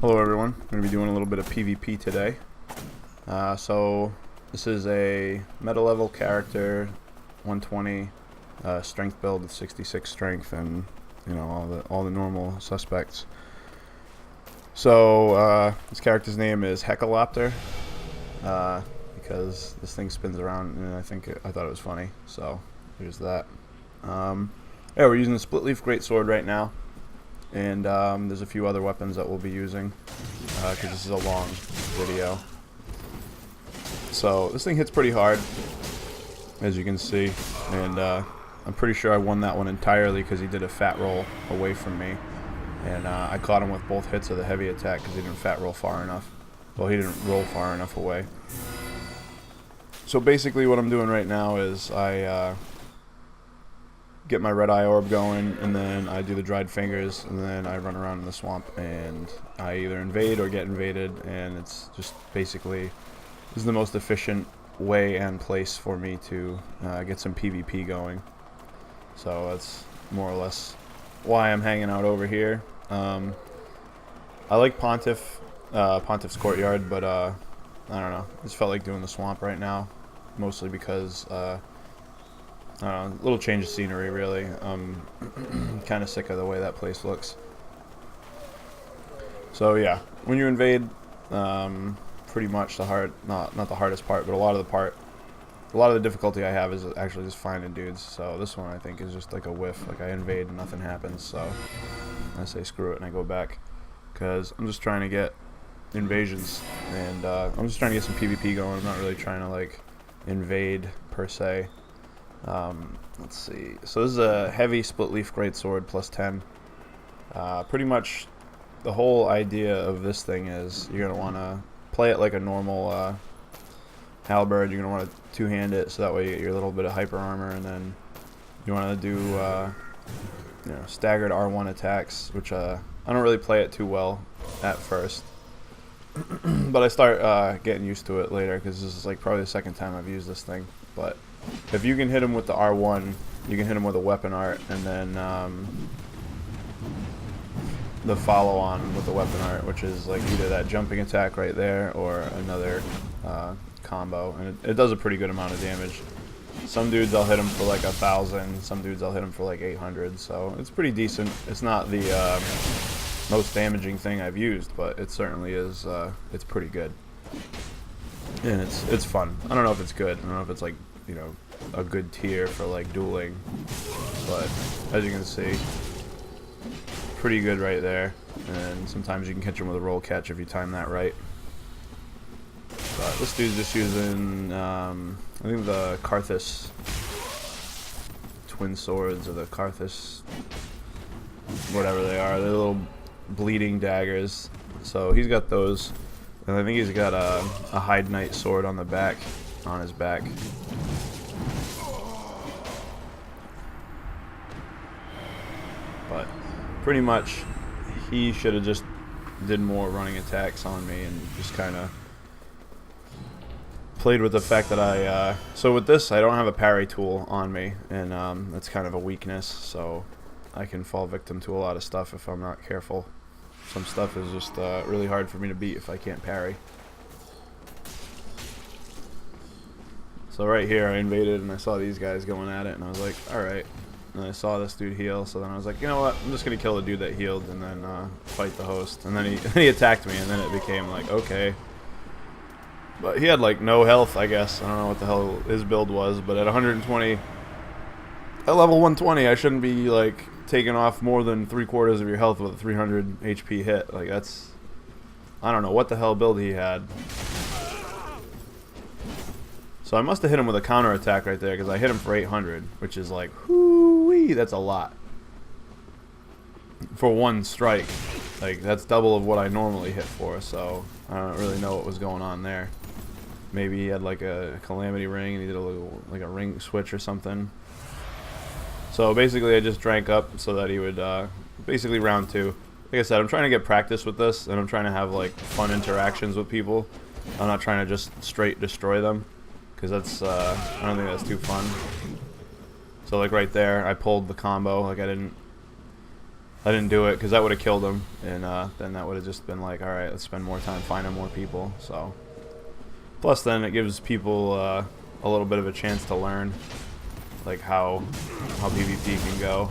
Hello everyone, I'm going to be doing a little bit of PvP today. So this is a meta level character, 120 strength build with 66 strength and all the normal suspects. So this character's name is Heckalopter because this thing spins around and I thought it was funny, so here's that. Yeah, we're using the splitleaf greatsword right now. And there's a few other weapons that we'll be using because this is a long video. So this thing hits pretty hard, as you can see, and I'm pretty sure I won that one entirely because he did a fat roll away from me, and I caught him with both hits of the heavy attack because he didn't fat roll far enough. Well, he didn't roll far enough away. So basically what I'm doing right now is I get my red eye orb going, and then I do the dried fingers, and then I run around in the swamp and I either invade or get invaded, and it's just basically this is the most efficient way and place for me to get some PvP going. So that's more or less why I'm hanging out over here. I like Pontiff's Courtyard, but I don't know, I just felt like doing the swamp right now, mostly because I don't know, a little change of scenery, really. I'm kind of sick of the way that place looks. So yeah, when you invade, pretty much not the hardest part, but a lot of the difficulty I have is actually just finding dudes. So this one I think is just like a whiff. Like I invade and nothing happens, so I say screw it and I go back because I'm just trying to get invasions, and I'm just trying to get some PvP going. I'm not really trying to like invade per se. Let's see. So this is a heavy splitleaf greatsword plus 10. Pretty much the whole idea of this thing is you're going to want to play it like a normal halberd. You're going to want to two-hand it so that way you get your little bit of hyper armor, and then you want to do staggered R1 attacks, which I don't really play it too well at first. But I start getting used to it later because this is like probably the second time I've used this thing. But if you can hit him with the R1, you can hit him with a weapon art, and then the follow-on with the weapon art, which is like either that jumping attack right there or another combo, and it does a pretty good amount of damage. Some dudes I'll hit them for like 1,000, some dudes I'll hit them for like 800, so it's pretty decent. It's not the most damaging thing I've used, but it certainly is. It's pretty good, and it's fun. I don't know if it's good. I don't know if it's like a good tier for like dueling, but as you can see, pretty good right there. And sometimes you can catch him with a roll catch if you time that right. But this dude's just using I think the Karthus twin swords, or the Karthus whatever they are. They're little bleeding daggers, so he's got those, and I think he's got a Hide Knight sword on his back. But pretty much he should have just did more running attacks on me and just kind of played with the fact that so with this I don't have a parry tool on me, and that's kind of a weakness, so I can fall victim to a lot of stuff if I'm not careful. Some stuff is just really hard for me to beat if I can't parry. So right here I invaded and I saw these guys going at it, and I was like, alright. And I saw this dude heal, so then I was like, you know what, I'm just going to kill the dude that healed and then fight the host. And then he attacked me, and then it became like, okay. But he had like no health, I guess. I don't know what the hell his build was, but at 120, at level 120, I shouldn't be like taking off more than 3/4 of your health with a 300 HP hit. Like that's, I don't know what the hell build he had. So I must have hit him with a counter attack right there, because I hit him for 800, which is like, whoo-wee, that's a lot for one strike. Like that's double of what I normally hit for, so I don't really know what was going on there. Maybe he had like a calamity ring and he did a little like a ring switch or something. So basically I just drank up so that he would basically round 2. Like I said, I'm trying to get practice with this, and I'm trying to have like fun interactions with people. I'm not trying to just straight destroy them, because that's I don't think that's too fun. So like right there, I pulled the combo. Like I didn't I didn't do it because that would have killed him, and then that would have just been like, all right, let's spend more time finding more people. So, plus then it gives people a little bit of a chance to learn, like how PvP can go.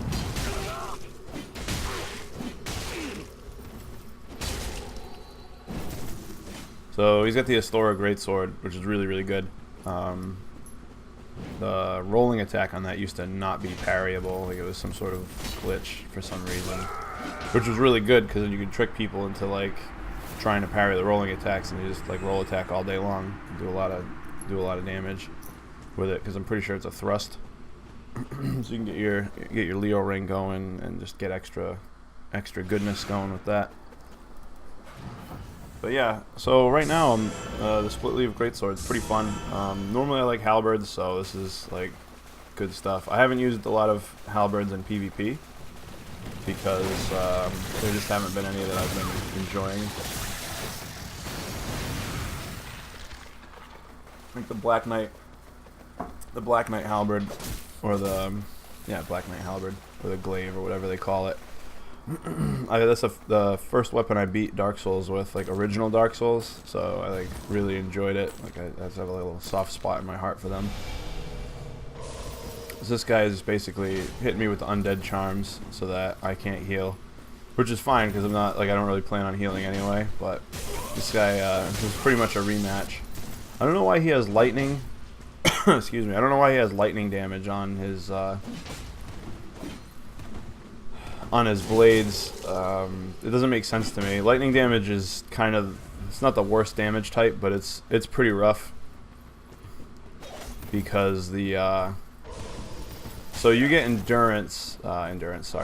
So he's got the Astora greatsword, which is really, really good. The rolling attack on that used to not be parryable, like it was some sort of glitch for some reason, which was really good because then you could trick people into like trying to parry the rolling attacks, and you just like roll attack all day long, do a lot of damage with it, because I'm pretty sure it's a thrust. So you can get your Leo ring going and just get extra goodness going with that. But yeah, so right now the split leaf greatsword is pretty fun. Normally I like halberds, so this is like good stuff. I haven't used a lot of halberds in PvP because there just haven't been any that I've been enjoying. I think the Black Knight halberd, or the Black Knight halberd, or the glaive, or whatever they call it. That's the first weapon I beat Dark Souls with, like original Dark Souls, so I like really enjoyed it. Like I just have a little soft spot in my heart for them. So this guy is basically hitting me with the undead charms so that I can't heal, which is fine because I'm not, like, I don't really plan on healing anyway. But this guy is pretty much a rematch. I don't know why he has lightning. Excuse me. I don't know why he has lightning damage on his blades. It doesn't make sense to me. Lightning damage is kind of, it's not the worst damage type, but it's pretty rough because the so you get endurance builds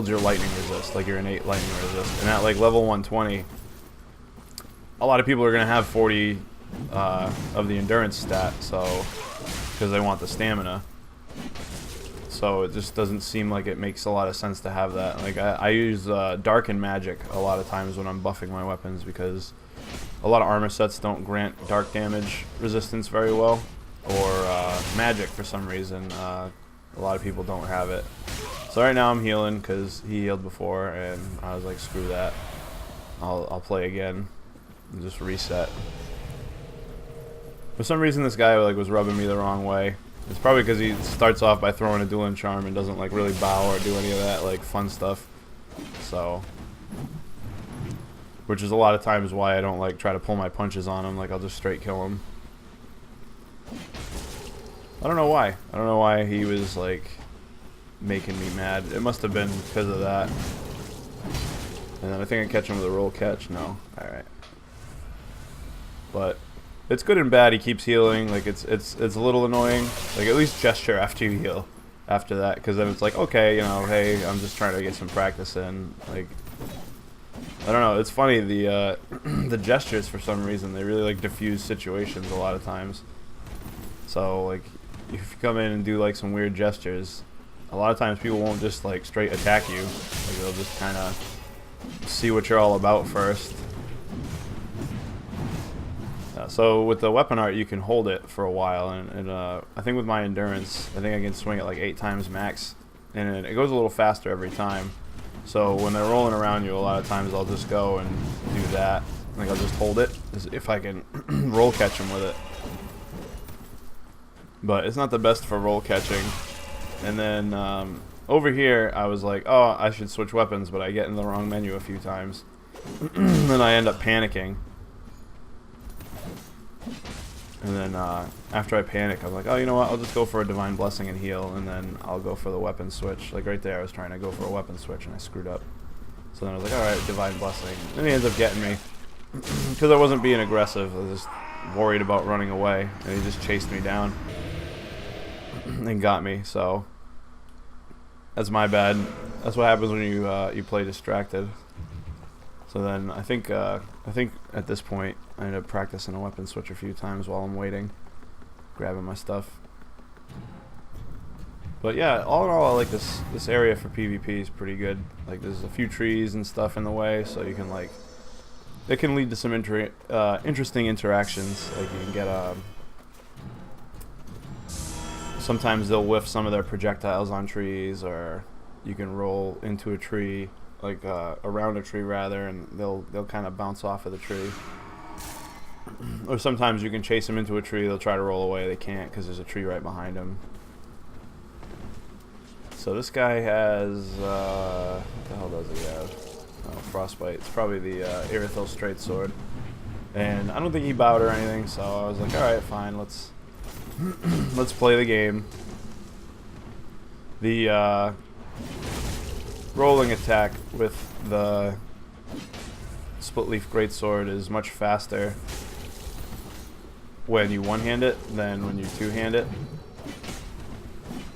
your lightning resist, like your innate lightning resist, and at like level 120 a lot of people are gonna have 40 of the endurance stat, so because they want the stamina. So it just doesn't seem like it makes a lot of sense to have that. Like I use Darken Magic a lot of times when I'm buffing my weapons, because a lot of armor sets don't grant dark damage resistance very well, or magic for some reason. A lot of people don't have it. So right now I'm healing because he healed before, and I was like, screw that. I'll play again and just reset. For some reason this guy like was rubbing me the wrong way. It's probably because he starts off by throwing a dueling charm and doesn't like really bow or do any of that like fun stuff. So, which is a lot of times why I don't like try to pull my punches on him. Like I'll just straight kill him. I don't know why. I don't know why he was like making me mad. It must have been because of that. And then I think I catch him with a roll catch. No. Alright. But it's good and bad. He keeps healing. Like it's a little annoying. Like at least gesture after you heal. After that, because then it's like, okay, you know, hey, I'm just trying to get some practice in. Like, I don't know. It's funny, the the gestures for some reason they really like diffuse situations a lot of times. So like, if you come in and do like some weird gestures, a lot of times people won't just like straight attack you. Like they'll just kind of see what you're all about first. So with the weapon art, you can hold it for a while, and I think with my endurance, I think I can swing it like 8 times max, and it goes a little faster every time. So when they're rolling around you, a lot of times I'll just go and do that. Like I'll just hold it if I can roll catch them with it. But it's not the best for roll catching. And then over here, I was like, oh, I should switch weapons, but I get in the wrong menu a few times. Then I end up panicking. And then after I panic, I'm like, oh, you know what, I'll just go for a Divine Blessing and heal, and then I'll go for the weapon switch. Like right there, I was trying to go for a weapon switch, and I screwed up. So then I was like, alright, Divine Blessing. Then he ends up getting me. Because I wasn't being aggressive, I was just worried about running away, and he just chased me down. And got me, so that's my bad. That's what happens when you play distracted. So then I think at this point I ended up practicing a weapon switch a few times while I'm waiting, grabbing my stuff. But yeah, all in all, I like this area for PvP is pretty good. Like there's a few trees and stuff in the way, so you can like, it can lead to some interesting interactions. Like you can get sometimes they'll whiff some of their projectiles on trees, or you can roll into a tree, like around a tree rather, and they'll kind of bounce off of the tree. Or sometimes you can chase them into a tree, they'll try to roll away, they can't because there's a tree right behind them. So this guy has, what the hell does he have? Oh, frostbite. It's probably the Irithel straight sword. And I don't think he bowed or anything, so I was like, alright, fine, let's play the game. The rolling attack with the splitleaf greatsword is much faster when you one-hand it than when you two-hand it.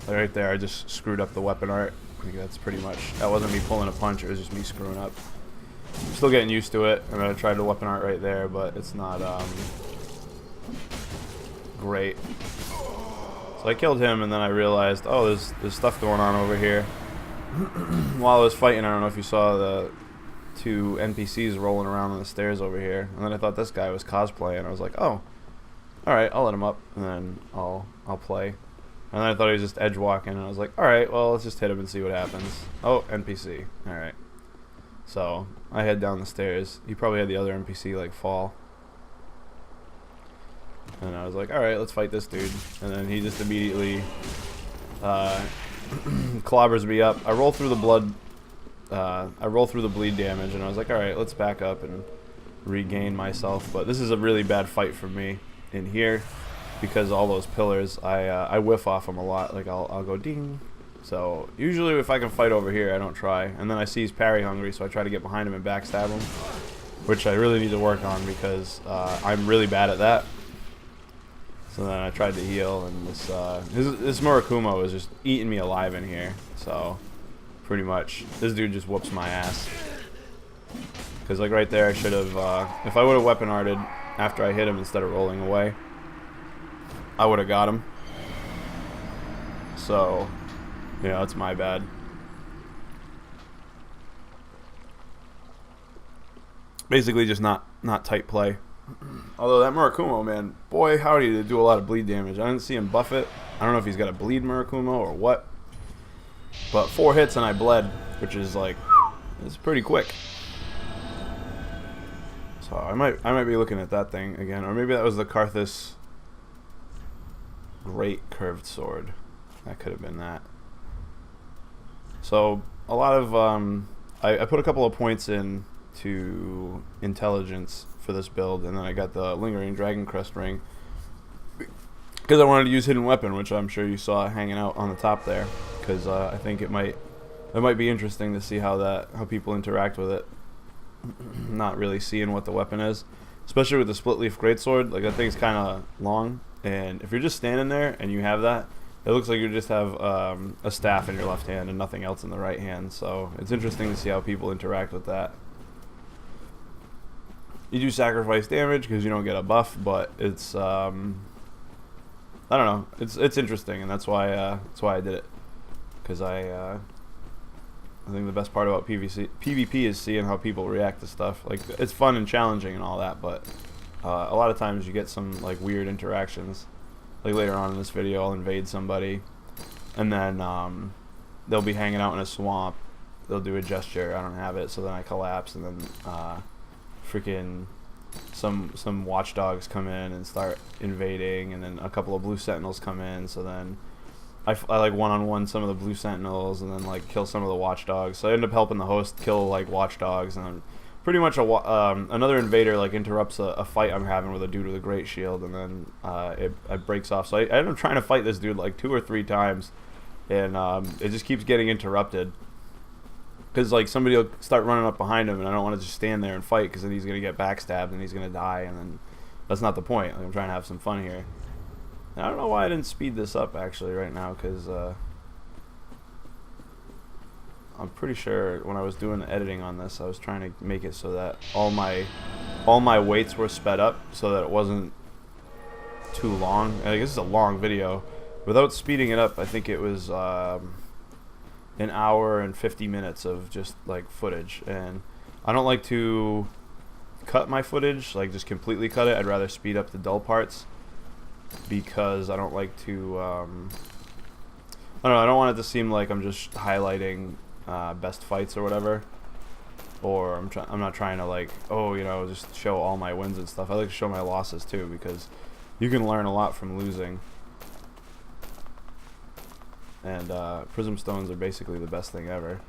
Right there, I just screwed up the weapon art. I think that's pretty much, that wasn't me pulling a punch, it was just me screwing up. I'm still getting used to it. I'm gonna try the weapon art right there, but it's not great. So I killed him, and then I realized, oh, there's stuff going on over here. While I was fighting, I don't know if you saw the 2 NPCs rolling around on the stairs over here, and then I thought this guy was cosplaying. I was like, oh, all right, I'll let him up, and then I'll play. And then I thought he was just edge walking, and I was like, all right, well, let's just hit him and see what happens. Oh, NPC. All right. So I head down the stairs. He probably had the other NPC like fall. And I was like, all right, let's fight this dude. And then he just immediately clobbers me up. I roll through the blood. I roll through the bleed damage, and I was like, all right, let's back up and regain myself. But this is a really bad fight for me in here because all those pillars, I whiff off them a lot. Like I'll go ding. So usually if I can fight over here, I don't try. And then I see he's parry hungry, so I try to get behind him and backstab him, which I really need to work on because I'm really bad at that. So then I tried to heal, and this Murakumo was just eating me alive in here. So pretty much this dude just whoops my ass. Because like right there, I should have, if I would have weapon arted after I hit him instead of rolling away, I would have got him. So yeah, that's my bad. Basically just not tight play. Although that Murakumo, man, boy howdy, did do a lot of bleed damage. I didn't see him buff it. I don't know if he's got a bleed Murakumo or what. But 4 hits and I bled, which is like, it's pretty quick. So I might be looking at that thing again, or maybe that was the Karthus Great Curved Sword. That could have been that. So a lot of I put a couple of points in to intelligence for this build, and then I got the Lingering Dragon Crest ring because I wanted to use hidden weapon, which I'm sure you saw hanging out on the top there. Because I think it might be interesting to see how people interact with it. Not really seeing what the weapon is, especially with the Splitleaf Greatsword. Like that thing's kind of long, and if you're just standing there and you have that, it looks like you just have a staff in your left hand and nothing else in the right hand. So it's interesting to see how people interact with that. You do sacrifice damage because you don't get a buff, but it's I don't know. It's interesting, and that's why I did it. Because I think the best part about PvP is seeing how people react to stuff. Like it's fun and challenging and all that, but a lot of times you get some like weird interactions. Like later on in this video, I'll invade somebody, and then they'll be hanging out in a swamp. They'll do a gesture. I don't have it, so then I collapse, and then freaking some watchdogs come in and start invading, and then a couple of blue sentinels come in. So then I like one-on-one some of the blue sentinels, and then like kill some of the watchdogs. So I end up helping the host kill like watchdogs, and then pretty much another invader like interrupts a fight I'm having with a dude with a great shield, and then it breaks off. So I end up trying to fight this dude like 2 or 3 times, and it just keeps getting interrupted. Because like somebody will start running up behind him, and I don't want to just stand there and fight because then he's gonna get backstabbed and he's gonna die, and then that's not the point. Like, I'm trying to have some fun here. And I don't know why I didn't speed this up actually right now, because I'm pretty sure when I was doing the editing on this, I was trying to make it so that all my weights were sped up so that it wasn't too long. I guess it's a long video. Without speeding it up, I think it was an hour and 50 minutes of just like footage, and I don't like to cut my footage, like just completely cut it. I'd rather speed up the dull parts because I don't like to I don't know. I don't want it to seem like I'm just highlighting best fights or whatever. Or I'm not trying to like, oh, you know, just show all my wins and stuff. I like to show my losses too, because you can learn a lot from losing. And prism stones are basically the best thing ever.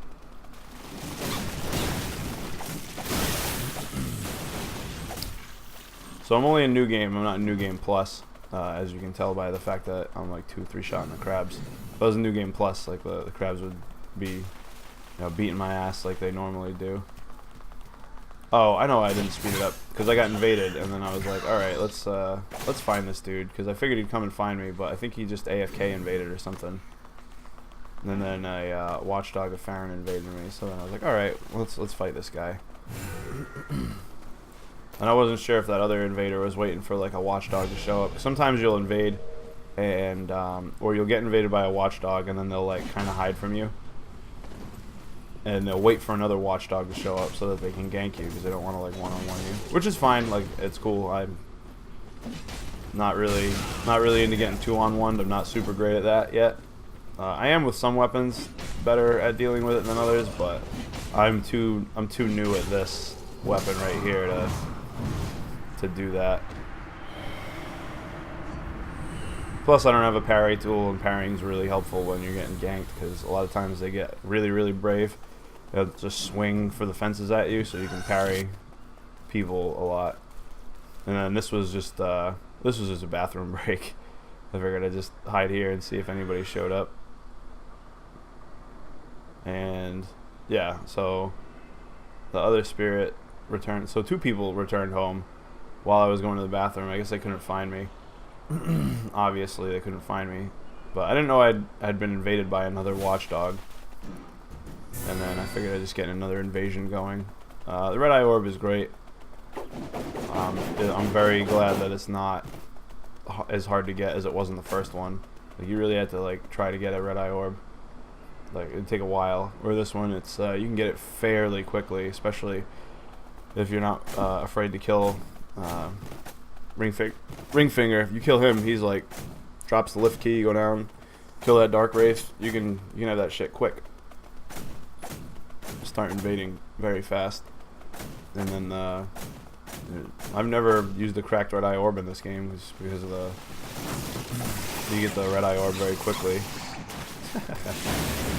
So I'm only in new game. I'm not in new game plus, as you can tell by the fact that I'm like 2-3 shotting the crabs. If I was in new game plus, like the crabs would be, you know, beating my ass like they normally do. Oh, I know I didn't speed it up because I got invaded, and then I was like, all right, let's find this dude, because I figured he'd come and find me, but I think he just AFK invaded or something. And then a watchdog of Farron invaded me, so then I was like, all right, let's fight this guy. And I wasn't sure if that other invader was waiting for like a watchdog to show up. Sometimes you'll invade, and or you'll get invaded by a watchdog, and then they'll like kind of hide from you. And they'll wait for another watchdog to show up so that they can gank you, because they don't want to like one-on-one you, which is fine. Like, it's cool. I'm not really into getting 2-on-1. I'm not super great at that yet. I am with some weapons, better at dealing with it than others, but I'm too new at this weapon right here to do that. Plus, I don't have a parry tool, and parrying's really helpful when you're getting ganked, because a lot of times they get really brave. They'll just swing for the fences at you, so you can parry people a lot. And then this was just a bathroom break. I figured I'd just hide here and see if anybody showed up. And yeah, so the other spirit returned. So 2 people returned home while I was going to the bathroom. I guess they couldn't find me. Obviously, they couldn't find me. But I didn't know I'd been invaded by another watchdog. And then I figured I'd just get another invasion going. The red eye orb is great. I'm very glad that it's not as hard to get as it was in the first one. Like, you really had to like try to get a red eye orb. Like, it'd take a while. Or this one, it's you can get it fairly quickly, especially if you're not afraid to kill Ringfinger. If you kill him, he's like drops the lift key, you go down, kill that dark wraith. You can have that shit quick. Start invading very fast. And then I've never used the cracked red eye orb in this game just because of you get the red eye orb very quickly.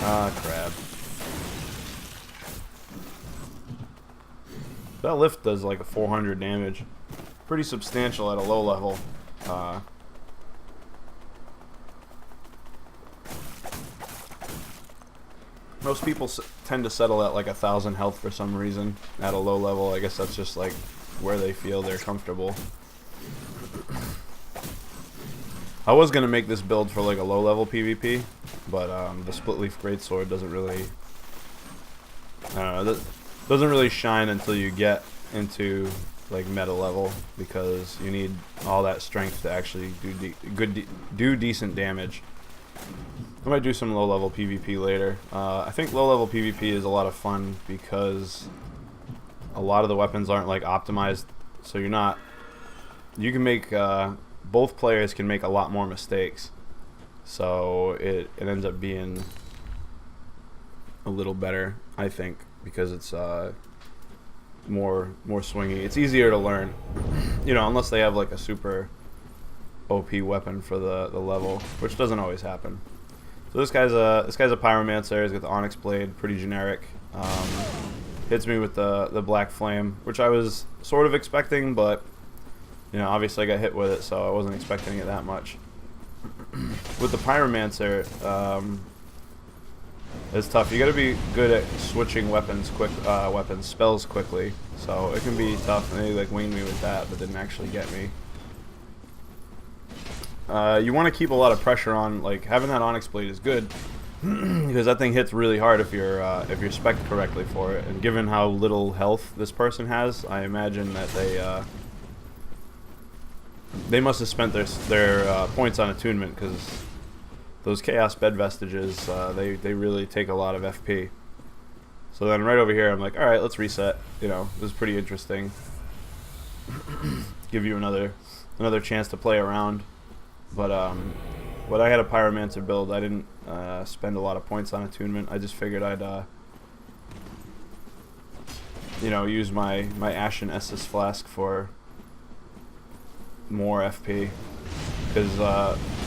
Ah, crab. That lift does like a 400 damage. Pretty substantial at a low level. Most people tend to settle at like 1,000 health for some reason at a low level. I guess that's just like where they feel they're comfortable. I was gonna make this build for like a low level PvP, but the splitleaf greatsword doesn't really, I don't know, doesn't really shine until you get into like meta level, because you need all that strength to actually do decent damage. I might do some low level PvP later. I think low level PvP is a lot of fun because a lot of the weapons aren't like optimized, so you can make both players can make a lot more mistakes, so it ends up being a little better, I think, because it's more swingy. It's easier to learn, you know, unless they have like a super OP weapon for the level, which doesn't always happen. So this guy's a pyromancer. He's got the onyx blade, pretty generic. Hits me with the black flame, which I was sort of expecting, but you know, obviously I got hit with it, so I wasn't expecting it that much. With the pyromancer, it's tough. You got to be good at switching spells quickly. So it can be tough. And they like winged me with that, but didn't actually get me. You want to keep a lot of pressure on. Like, having that onyx blade is good because that thing hits really hard if you're spec'd correctly for it. And given how little health this person has, I imagine that they must have spent their points on attunement, because those chaos bed vestiges, they really take a lot of FP. So then right over here, I'm like, all right, let's reset. You know, this is pretty interesting. Give you another chance to play around. But when I had a Pyromancer build, I didn't spend a lot of points on attunement. I just figured I'd you know, use my Ashen Estus Flask for more FP, because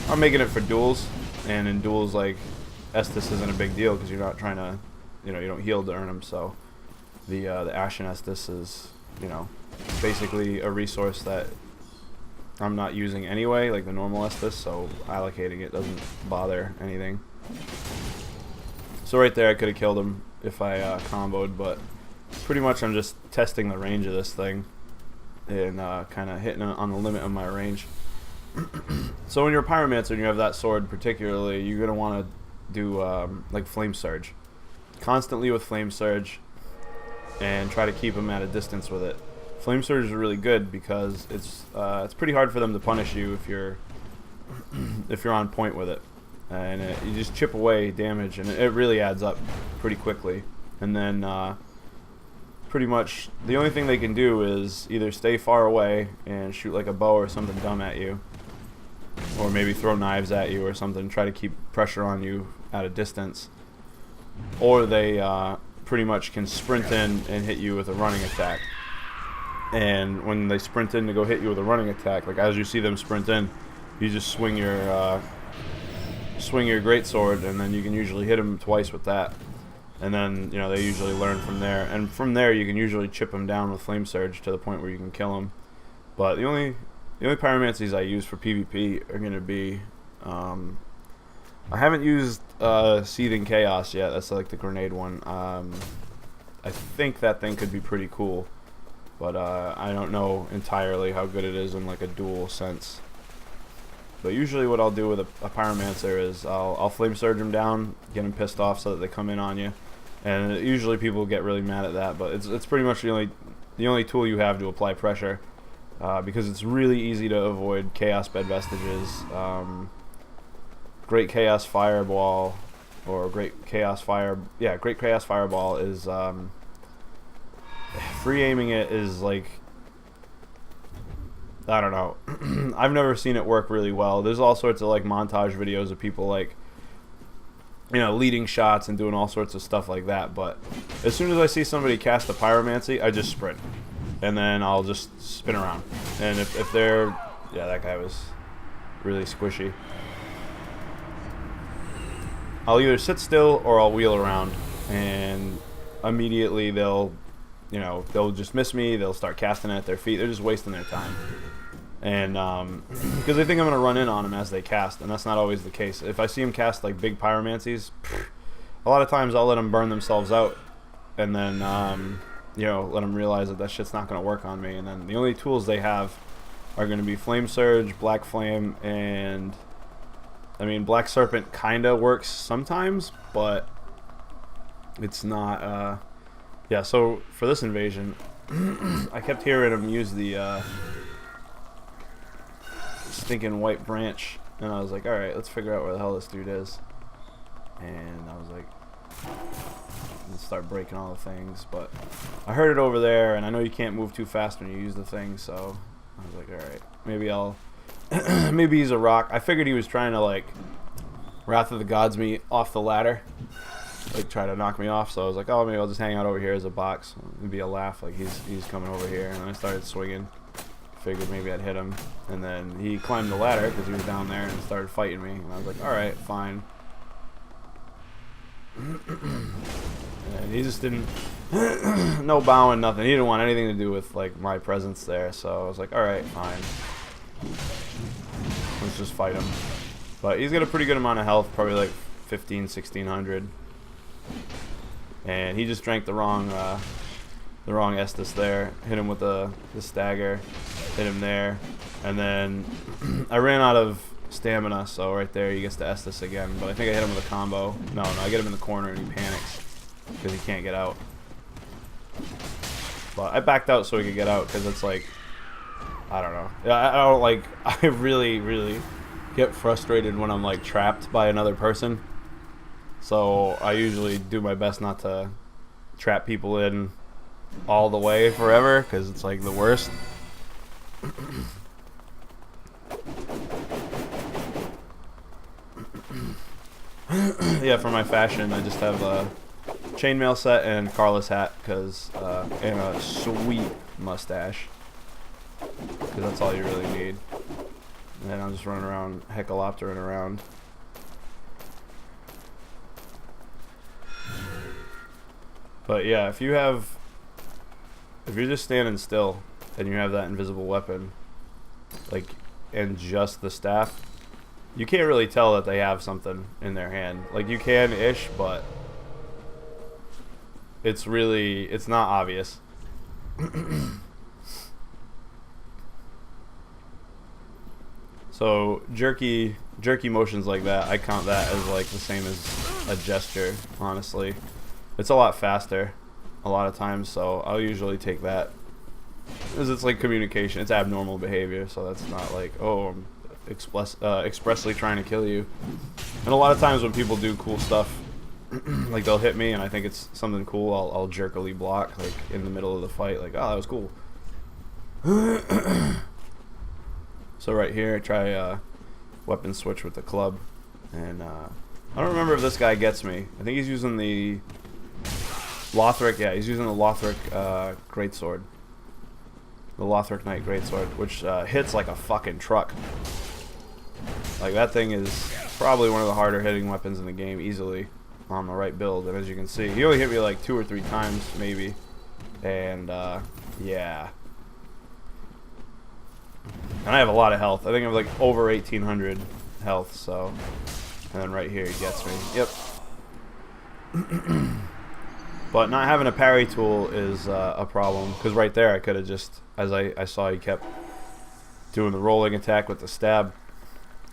I'm making it for duels, and in duels, like, Estus isn't a big deal because you're not trying to, you know, you don't heal to earn them. So the Ashen Estus is, you know, basically a resource that I'm not using anyway, like the normal Estus, so allocating it doesn't bother anything. So right there I could have killed him if I comboed, but pretty much I'm just testing the range of this thing and kind of hitting on the limit of my range. So when you're a Pyromancer and you have that sword particularly, you're going to want to do like Flame Surge. Constantly with Flame Surge, and try to keep them at a distance with it. Flame Surge is really good because it's pretty hard for them to punish you if you're on point with it, and you just chip away damage, and it really adds up pretty quickly. And then pretty much the only thing they can do is either stay far away and shoot like a bow or something dumb at you, or maybe throw knives at you or something, try to keep pressure on you at a distance, or they pretty much can sprint in and hit you with a running attack. And when they sprint in to go hit you with a running attack, like as you see them sprint in, you just swing your greatsword, and then you can usually hit them twice with that. And then, you know, they usually learn from there, and from there you can usually chip them down with Flame Surge to the point where you can kill them. But the only pyromancies I use for PvP are going to be, I haven't used Seething Chaos yet. That's like the grenade one. I think that thing could be pretty cool, but I don't know entirely how good it is in like a dual sense. But usually what I'll do with a Pyromancer is I'll Flame Surge them down, get them pissed off so that they come in on you. And usually people get really mad at that, but it's pretty much the only tool you have to apply pressure, because it's really easy to avoid Chaos Bed Vestiges. Great Chaos Fireball, or Great Chaos Fireball is free aiming it is like, I don't know. I've never seen it work really well. There's all sorts of like montage videos of people like, you know, leading shots and doing all sorts of stuff like that. But as soon as I see somebody cast a Pyromancy, I just sprint, and then I'll just spin around. And if they're, yeah, that guy was really squishy. I'll either sit still or I'll wheel around, and immediately they'll just miss me. They'll start casting at their feet. They're just wasting their time. And because they think I'm going to run in on them as they cast, and that's not always the case. If I see them cast like big Pyromancies, a lot of times I'll let them burn themselves out, and then you know, let them realize that shit's not going to work on me. And then the only tools they have are going to be Flame Surge, Black Flame, and I mean Black Serpent kind of works sometimes, but it's not. Yeah, so for this invasion, I kept hearing him use the stinking white branch, and I was like, alright, let's figure out where the hell this dude is. And I was like, let's start breaking all the things, but I heard it over there, and I know you can't move too fast when you use the thing, so I was like, alright, maybe I'll maybe he's a rock. I figured he was trying to like Wrath of the Gods me off the ladder, like try to knock me off, so I was like, oh, maybe I'll just hang out over here as a box. It'd be a laugh, like he's coming over here. And then I started swinging, figured maybe I'd hit him, and then he climbed the ladder because he was down there and started fighting me, and I was like, alright, fine. And he just didn't no bowing, nothing. He didn't want anything to do with like my presence there, so I was like, alright, fine, let's just fight him. But he's got a pretty good amount of health, probably like 1600, and he just drank the wrong Estus there. Hit him with the stagger, hit him there, and then I ran out of stamina, so right there he gets the Estus again. But I think I hit him with a combo. No, I get him in the corner and he panics because he can't get out. But I backed out so he could get out, because it's like, I don't know. I don't like. I really get frustrated when I'm like trapped by another person. So I usually do my best not to trap people in all the way forever, because it's like the worst. Yeah, for my fashion, I just have a chainmail set and Carlos hat, and a sweet mustache, because that's all you really need. And then I'm just running around, heckaloptering around. But yeah, if you're just standing still and you have that invisible weapon, like, and just the staff, you can't really tell that they have something in their hand. Like, you can-ish, but it's not obvious. So jerky motions like that, I count that as like the same as a gesture, honestly. It's a lot faster a lot of times, so I'll usually take that, because it's like communication. It's abnormal behavior, so that's not like, oh, I'm expressly trying to kill you. And a lot of times when people do cool stuff, like they'll hit me and I think it's something cool, I'll jerkily block, like in the middle of the fight, like, oh, that was cool. So right here, I try weapon switch with the club, and I don't remember if this guy gets me. I think he's using the Lothric. Yeah, he's using the Lothric greatsword, the Lothric Knight greatsword, which hits like a fucking truck. Like, that thing is probably one of the harder hitting weapons in the game, easily, on the right build. And as you can see, he only hit me like 2 or 3 times maybe, and yeah. And I have a lot of health. I think I have like over 1800 health, so. And then right here he gets me. Yep. But not having a parry tool is a problem, because right there I could have just, as I saw he kept doing the rolling attack with the stab,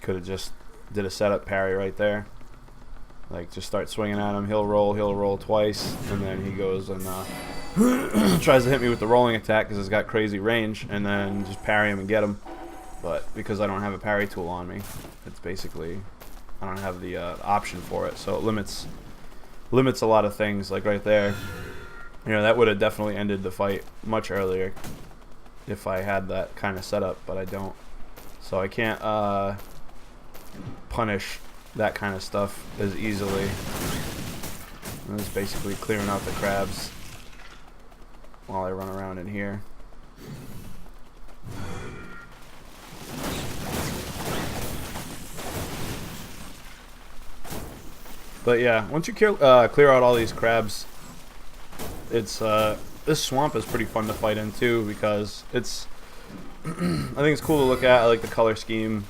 could have just did a setup parry right there. Like, just start swinging at him, he'll roll twice, and then he goes and tries to hit me with the rolling attack because it's got crazy range, and then just parry him and get him. But because I don't have a parry tool on me, it's basically, I don't have the option for it, so it limits a lot of things. Like right there, you know, that would have definitely ended the fight much earlier if I had that kind of setup, but I don't. So I can't punish that kind of stuff as easily. I'm just basically clearing out the crabs while I run around in here. But yeah, once you clear out all these crabs, it's this swamp is pretty fun to fight in too, because it's I think it's cool to look at. I like the color scheme.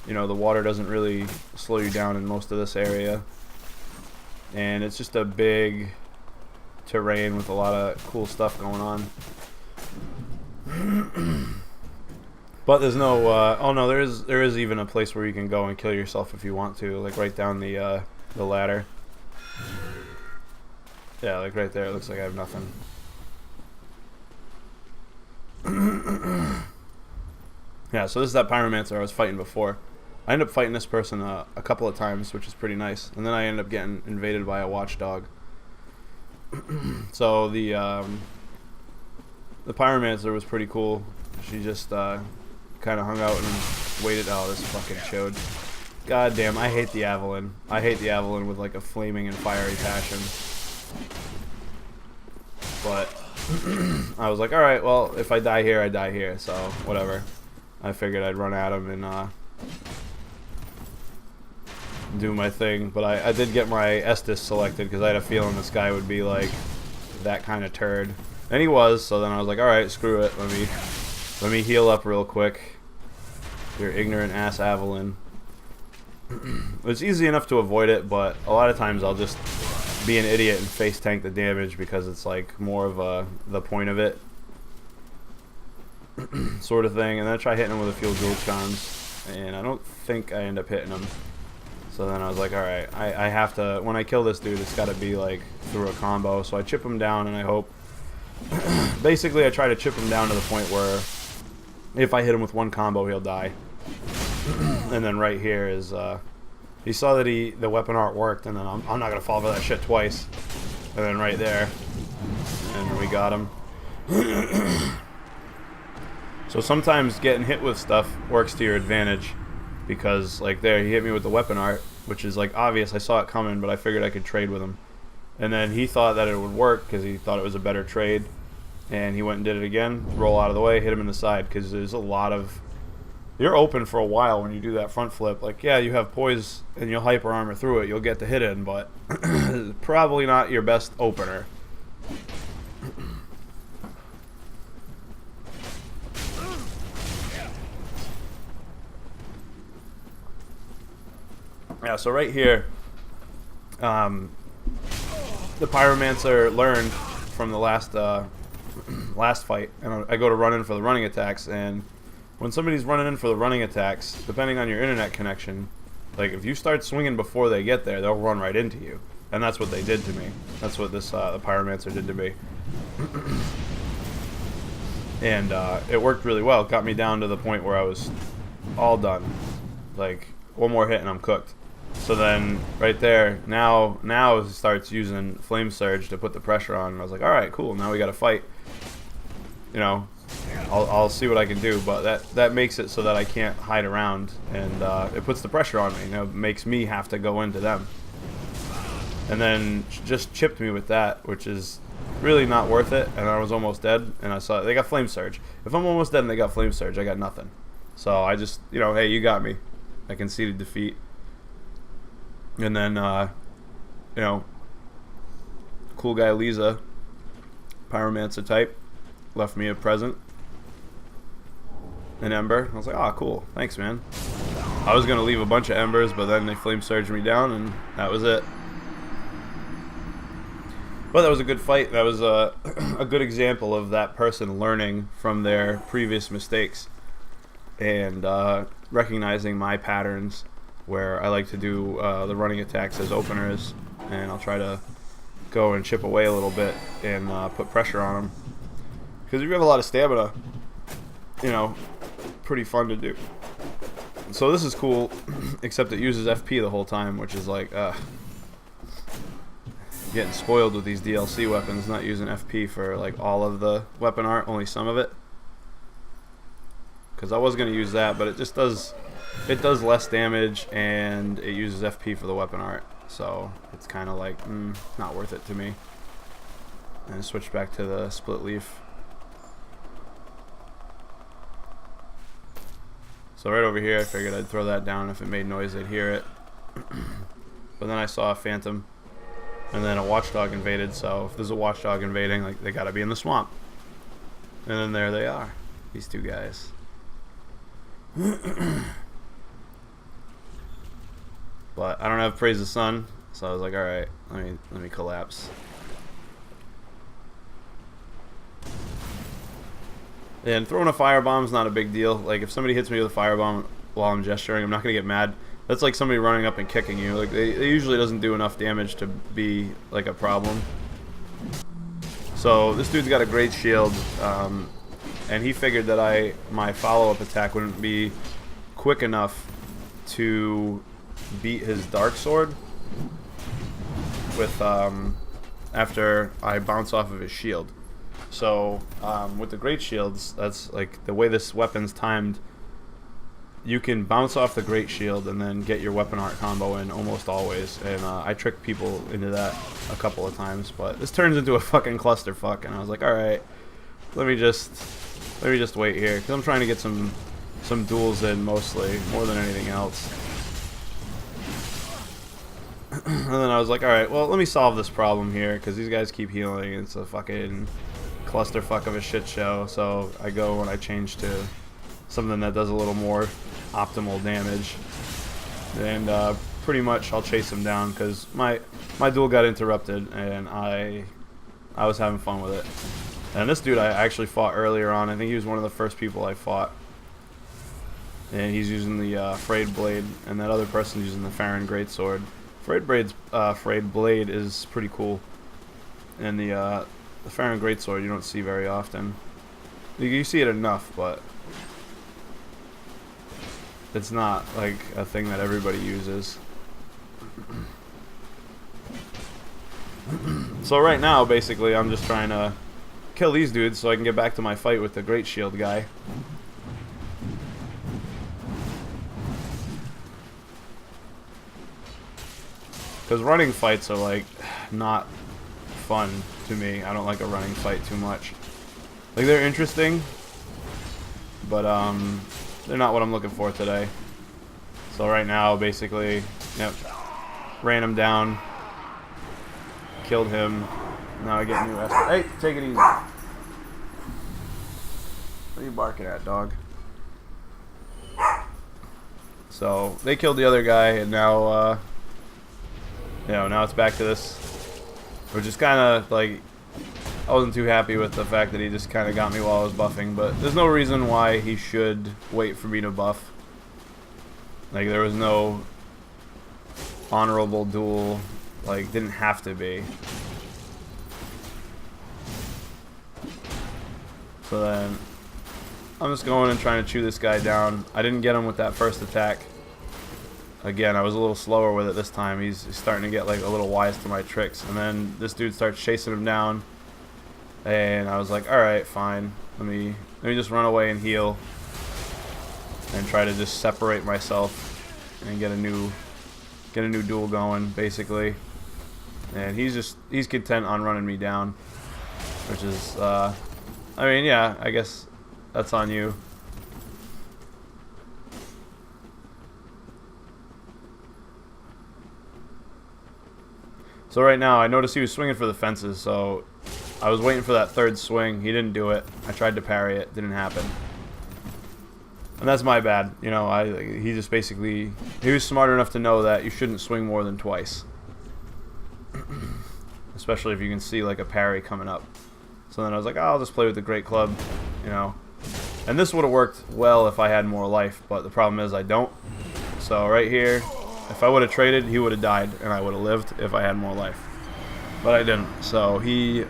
You know, the water doesn't really slow you down in most of this area, and it's just a big terrain with a lot of cool stuff going on. But there's no oh no, there is even a place where you can go and kill yourself if you want to, like right down the ladder. Yeah, like right there, it looks like I have nothing. Yeah, so this is that pyromancer I was fighting before. I ended up fighting this person a couple of times, which is pretty nice, and then I ended up getting invaded by a watchdog. So the pyromancer was pretty cool. She just kind of hung out and waited. Oh, this fucking chode. God damn, I hate the Avalon. I hate the Avalon with like a flaming and fiery passion. But I was like, alright, well, if I die here, I die here, so whatever. I figured I'd run at him and do my thing. But I did get my Estus selected because I had a feeling this guy would be like that kind of turd. And he was, so then I was like, alright, screw it. Let me heal up real quick. Your ignorant ass Avalon. It's easy enough to avoid it, but a lot of times I'll just be an idiot and face tank the damage because it's like more of the point of it sort of thing. And then I try hitting him with a few jewel charms, and I don't think I end up hitting him. So then I was like, alright, I have to, when I kill this dude, it's got to be like through a combo. So I chip him down, and I hope basically I try to chip him down to the point where if I hit him with one combo, he'll die. And then right here is he saw that the weapon art worked, and then I'm not gonna fall for that shit twice. And then right there, and we got him. So sometimes getting hit with stuff works to your advantage, because like there, he hit me with the weapon art, which is like obvious. I saw it coming, but I figured I could trade with him. And then he thought that it would work because he thought it was a better trade. And he went and did it again. Roll out of the way, hit him in the side, because there's a lot of... You're open for a while when you do that front flip. Like, yeah, you have poise and you'll hyper armor through it. You'll get the hit in, but probably not your best opener. Yeah, so right here, the Pyromancer learned from the last fight, and I go to run in for the running attacks, and when somebody's running in for the running attacks, depending on your internet connection, like if you start swinging before they get there, they'll run right into you, and that's what they did to me. That's what this the Pyromancer did to me, and it worked really well. It got me down to the point where I was all done, like one more hit and I'm cooked. So then, right there, now it starts using Flame Surge to put the pressure on. And I was like, all right, cool. Now we got to fight. You know, I'll see what I can do. But that makes it so that I can't hide around, and it puts the pressure on me. You know, it makes me have to go into them. And then just chipped me with that, which is really not worth it. And I was almost dead. And I saw they got Flame Surge. If I'm almost dead and they got Flame Surge, I got nothing. So I just, you know, hey, you got me. I conceded defeat. And then, you know, cool guy Lisa, Pyromancer type, left me a present, an Ember. I was like, oh, cool, thanks, man. I was going to leave a bunch of Embers, but then they Flame Surged me down, and that was it. But that was a good fight. That was a good example of that person learning from their previous mistakes and recognizing my patterns, where I like to do the running attacks as openers, and I'll try to go and chip away a little bit and put pressure on them. Because if you have a lot of stamina, you know, pretty fun to do. So this is cool, except it uses FP the whole time, which is like, getting spoiled with these DLC weapons, not using FP for like all of the weapon art, only some of it. Because I was going to use that, but it just does... It does less damage, and it uses FP for the weapon art, so it's kind of like, not worth it to me. And switch back to the split leaf. So right over here, I figured I'd throw that down. If it made noise, they'd hear it. But then I saw a phantom, and then a watchdog invaded, so if there's a watchdog invading, like, they gotta be in the swamp. And then there they are, these two guys. But I don't have Praise the Sun, so I was like, all right, let me collapse. And throwing a firebomb's not a big deal. Like, if somebody hits me with a firebomb while I'm gesturing, I'm not gonna get mad. That's like somebody running up and kicking you. Like, it usually doesn't do enough damage to be like a problem. So this dude's got a great shield, and he figured that my follow-up attack wouldn't be quick enough to beat his dark sword with after I bounce off of his shield. So with the great shields, that's like the way this weapon's timed. You can bounce off the great shield and then get your weapon art combo in almost always, and I tricked people into that a couple of times, but this turns into a fucking clusterfuck, and I was like, all right, let me just wait here, because I'm trying to get some duels in mostly, more than anything else. And then I was like, alright, well, let me solve this problem here, because these guys keep healing. It's a fucking clusterfuck of a shit show. So I go and I change to something that does a little more optimal damage. And pretty much I'll chase him down, because my duel got interrupted, and I was having fun with it. And this dude I actually fought earlier on. I think he was one of the first people I fought. And he's using the frayed blade, and that other person's using the Farron greatsword. Frayed blade is pretty cool, and the Farron greatsword you don't see very often. You see it enough, but it's not like a thing that everybody uses. So right now, basically, I'm just trying to kill these dudes so I can get back to my fight with the great shield guy. Because running fights are like not fun to me. I don't like a running fight too much. Like, they're interesting, but they're not what I'm looking for today. So right now, basically, yep, ran him down, killed him. Now I get new. Hey, take it easy. What are you barking at, dog? So they killed the other guy, and now, you know, now it's back to this, which is kind of like, I wasn't too happy with the fact that he just kind of got me while I was buffing, but there's no reason why he should wait for me to buff. Like, there was no honorable duel, like, didn't have to be. So then, I'm just going and trying to chew this guy down. I didn't get him with that first attack. Again, I was a little slower with it this time. He's starting to get like a little wise to my tricks. And then this dude starts chasing him down. And I was like, alright, fine. Let me just run away and heal. And try to just separate myself and get a new duel going, basically. And he's content on running me down. Which is, I mean, yeah, I guess that's on you. So right now, I noticed he was swinging for the fences, so I was waiting for that third swing. He didn't do it. I tried to parry it. Didn't happen. And that's my bad. You know, he just basically, he was smart enough to know that you shouldn't swing more than twice. Especially if you can see like a parry coming up. So then I was like, oh, I'll just play with the great club, you know. And this would have worked well if I had more life, but the problem is I don't. So right here, if I would have traded, he would have died, and I would have lived if I had more life. But I didn't. So he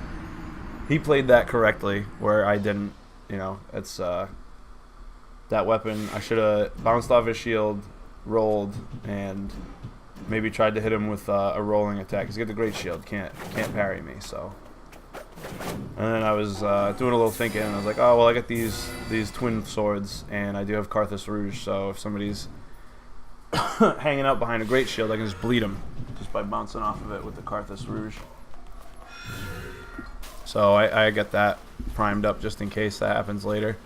played that correctly, where I didn't. You know, it's that weapon. I should have bounced off his shield, rolled, and maybe tried to hit him with a rolling attack. He's got the great shield, can't parry me. So. And then I was doing a little thinking, and I was like, oh, well, I got these twin swords, and I do have Carthus Rouge, so if somebody's hanging out behind a great shield, I can just bleed them just by bouncing off of it with the Carthus Rouge. So I get that primed up just in case that happens later.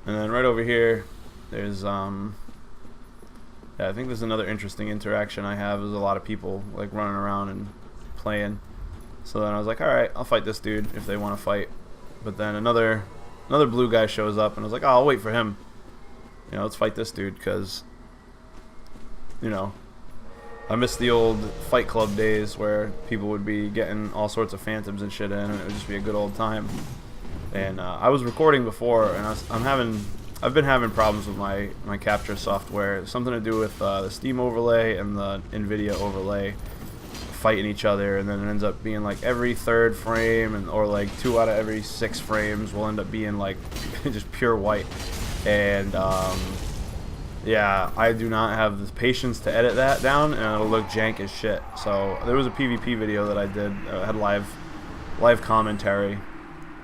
And then right over here, there's yeah, I think there's another interesting interaction I have. There's a lot of people like running around and playing. So then I was like, alright, I'll fight this dude if they want to fight. But then another blue guy shows up, and I was like, oh, I'll wait for him. You know, let's fight this dude, because, you know, I miss the old Fight Club days where people would be getting all sorts of phantoms and shit in, and it would just be a good old time. And I was recording before, and I've been having problems with my capture software. Something to do with the Steam overlay and the NVIDIA overlay fighting each other, and then it ends up being like every third frame, or like 2 out of every 6 frames will end up being like just pure white. And yeah, I do not have the patience to edit that down, and it'll look jank as shit. So there was a PvP video that I did, had live commentary,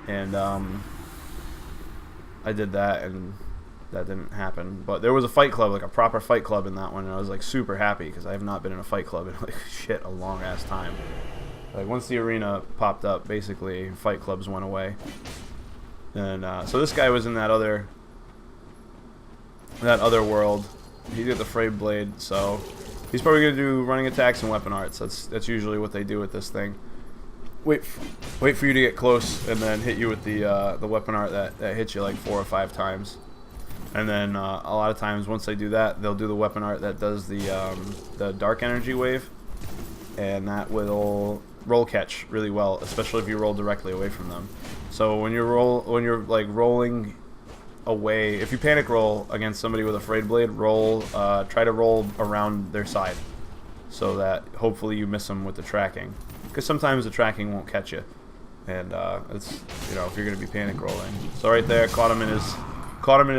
and I did that, and that didn't happen. But there was a fight club, like a proper fight club in that one, and I was like super happy because I have not been in a fight club in like shit a long ass time. Like once the arena popped up, basically fight clubs went away. And so this guy was in that other world. He did the frayed blade, so he's probably gonna do running attacks and weapon arts. That's usually what they do with this thing. Wait for you to get close, and then hit you with the weapon art that hits you like 4 or 5 times. And then a lot of times once they do that, they'll do the weapon art that does the dark energy wave, and that will roll catch really well, especially if you roll directly away from them. So when you're like rolling away, if you panic roll against somebody with a frayed blade, try to roll around their side, so that hopefully you miss them with the tracking, because sometimes the tracking won't catch you, and it's, you know, if you're gonna be panic rolling. So right there, caught him in his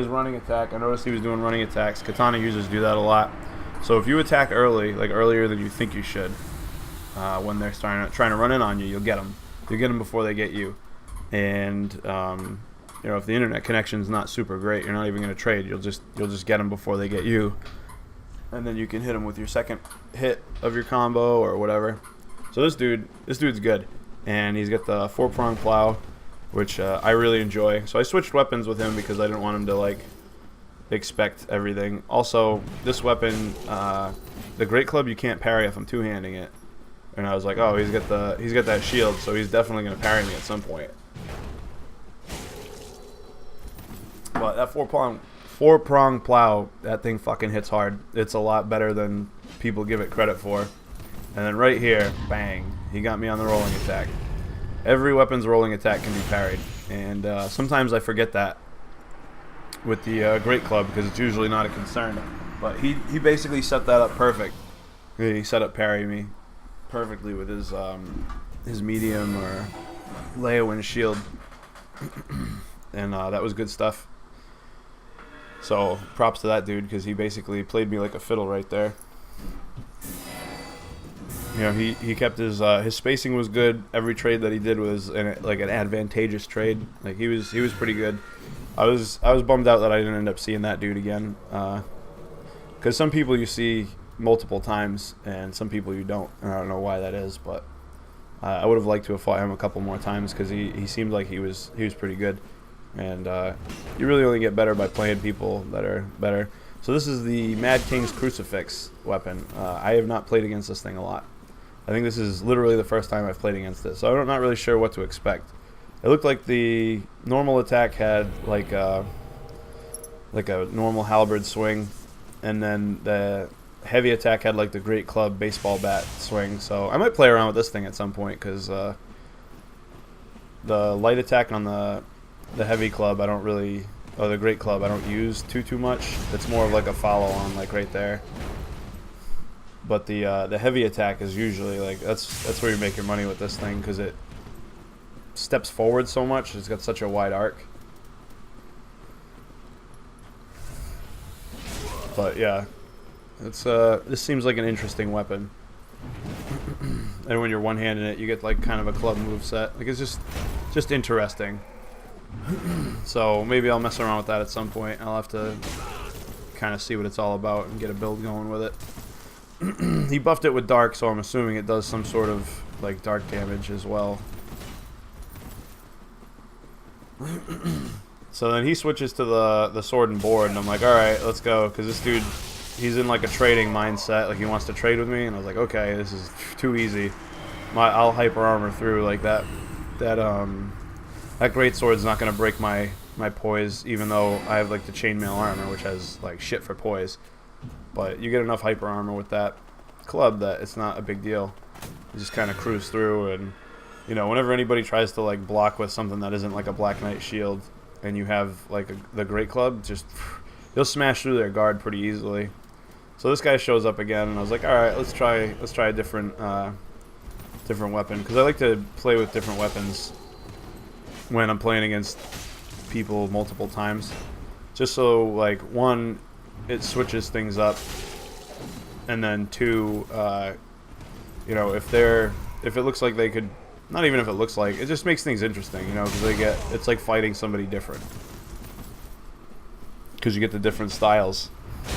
running attack. I noticed he was doing running attacks. Katana users do that a lot. So if you attack early, like earlier than you think you should, when they're trying to run in on you, you'll get them. You'll get them before they get you. And you know, if the internet connection's not super great, you're not even going to trade. You'll just get them before they get you. and then you can hit him with your second hit of your combo or whatever. So this dude's good, and he's got the 4-prong plow, which I really enjoy. So I switched weapons with him because I didn't want him to like expect everything. Also, this weapon, the great club, you can't parry if I'm two-handing it, and I was like, oh, he's got that shield, so he's definitely gonna parry me at some point. But that 4-prong plow, that thing fucking hits hard. It's a lot better than people give it credit for. And then right here, bang, he got me on the rolling attack. Every weapon's rolling attack can be parried, and sometimes I forget that with the great club because it's usually not a concern. But he basically set that up perfect. He set up parry me perfectly with his medium or Leowin shield, and that was good stuff. So props to that dude because he basically played me like a fiddle right there. You know, he kept his spacing was good. Every trade that he did was like an advantageous trade. Like he was pretty good. I was bummed out that I didn't end up seeing that dude again. Because some people you see multiple times and some people you don't. And I don't know why that is, but I would have liked to have fought him a couple more times because he seemed like he was pretty good. And you really only get better by playing people that are better. So this is the Mad King's Crucifix weapon. I have not played against this thing a lot. I think this is literally the first time I've played against it, so I'm not really sure what to expect. It looked like the normal attack had like a normal halberd swing, and then the heavy attack had like the great club baseball bat swing. So I might play around with this thing at some point because the light attack on the heavy club I don't really, or the great club I don't use too much. It's more of like a follow on, like right there. But the heavy attack is usually like that's where you make your money with this thing because it steps forward so much. It's got such a wide arc. But yeah, it's this seems like an interesting weapon. And when you're one-handing it, you get like kind of a club move set. Like it's just interesting. So maybe I'll mess around with that at some point. I'll have to kind of see what it's all about and get a build going with it. He buffed it with dark, so I'm assuming it does some sort of like dark damage as well. So then he switches to the sword and board, and I'm like, all right, let's go, because this dude, he's in like a trading mindset, like he wants to trade with me, and I was like, okay, this is too easy. I'll hyper armor through like that greatsword's not gonna break my poise, even though I have like the chainmail armor, which has like shit for poise. But you get enough hyper armor with that club that it's not a big deal. You just kind of cruise through, and you know, whenever anybody tries to like block with something that isn't like a Black Knight shield, and you have like the great club, just you'll smash through their guard pretty easily. So this guy shows up again, and I was like, all right, let's try a different weapon, because I like to play with different weapons when I'm playing against people multiple times, just so like one, it switches things up, and then two, you know, if it looks like they could, not even if it looks like, it just makes things interesting, you know, because it's like fighting somebody different, because you get the different styles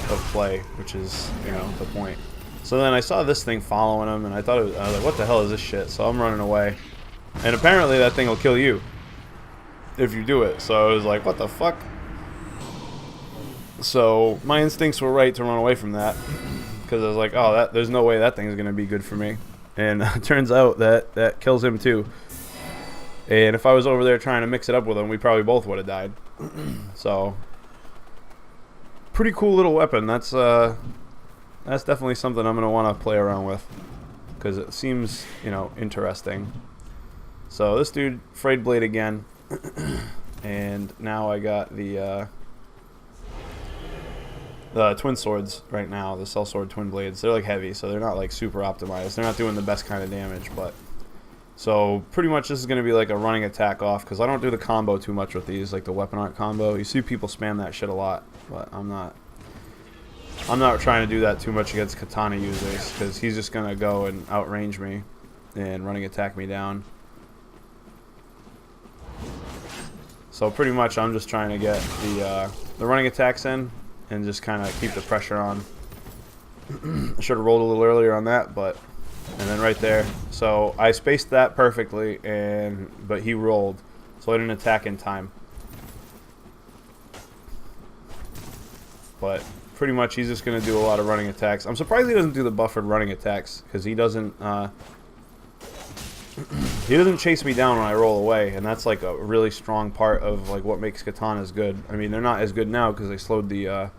of play, which is, you know, the point. So then I saw this thing following him, and I was like, what the hell is this shit? So I'm running away, and apparently that thing will kill you if you do it. So I was like, what the fuck? So my instincts were right to run away from that, because I was like, oh, there's no way that thing's gonna be good for me. And it turns out that kills him too. And if I was over there trying to mix it up with him, we probably both would have died. So pretty cool little weapon. That's definitely something I'm gonna want to play around with, because it seems, you know, interesting. So this dude, frayed blade again, and now I got the twin swords right now, the sellsword twin blades. They're like heavy, so they're not like super optimized. They're not doing the best kind of damage, but so pretty much this is going to be like a running attack off, because I don't do the combo too much with these, like the weapon art combo. You see people spam that shit a lot, but I'm not trying to do that too much against katana users, because he's just going to go and outrange me and running attack me down. So pretty much I'm just trying to get the running attacks in and just kind of keep the pressure on. I should have rolled a little earlier on that, but... And then right there. So I spaced that perfectly, but he rolled. So I didn't attack in time. But pretty much he's just going to do a lot of running attacks. I'm surprised he doesn't do the buffered running attacks, because he doesn't chase me down when I roll away, and that's like a really strong part of like what makes katanas good. I mean, they're not as good now because they slowed the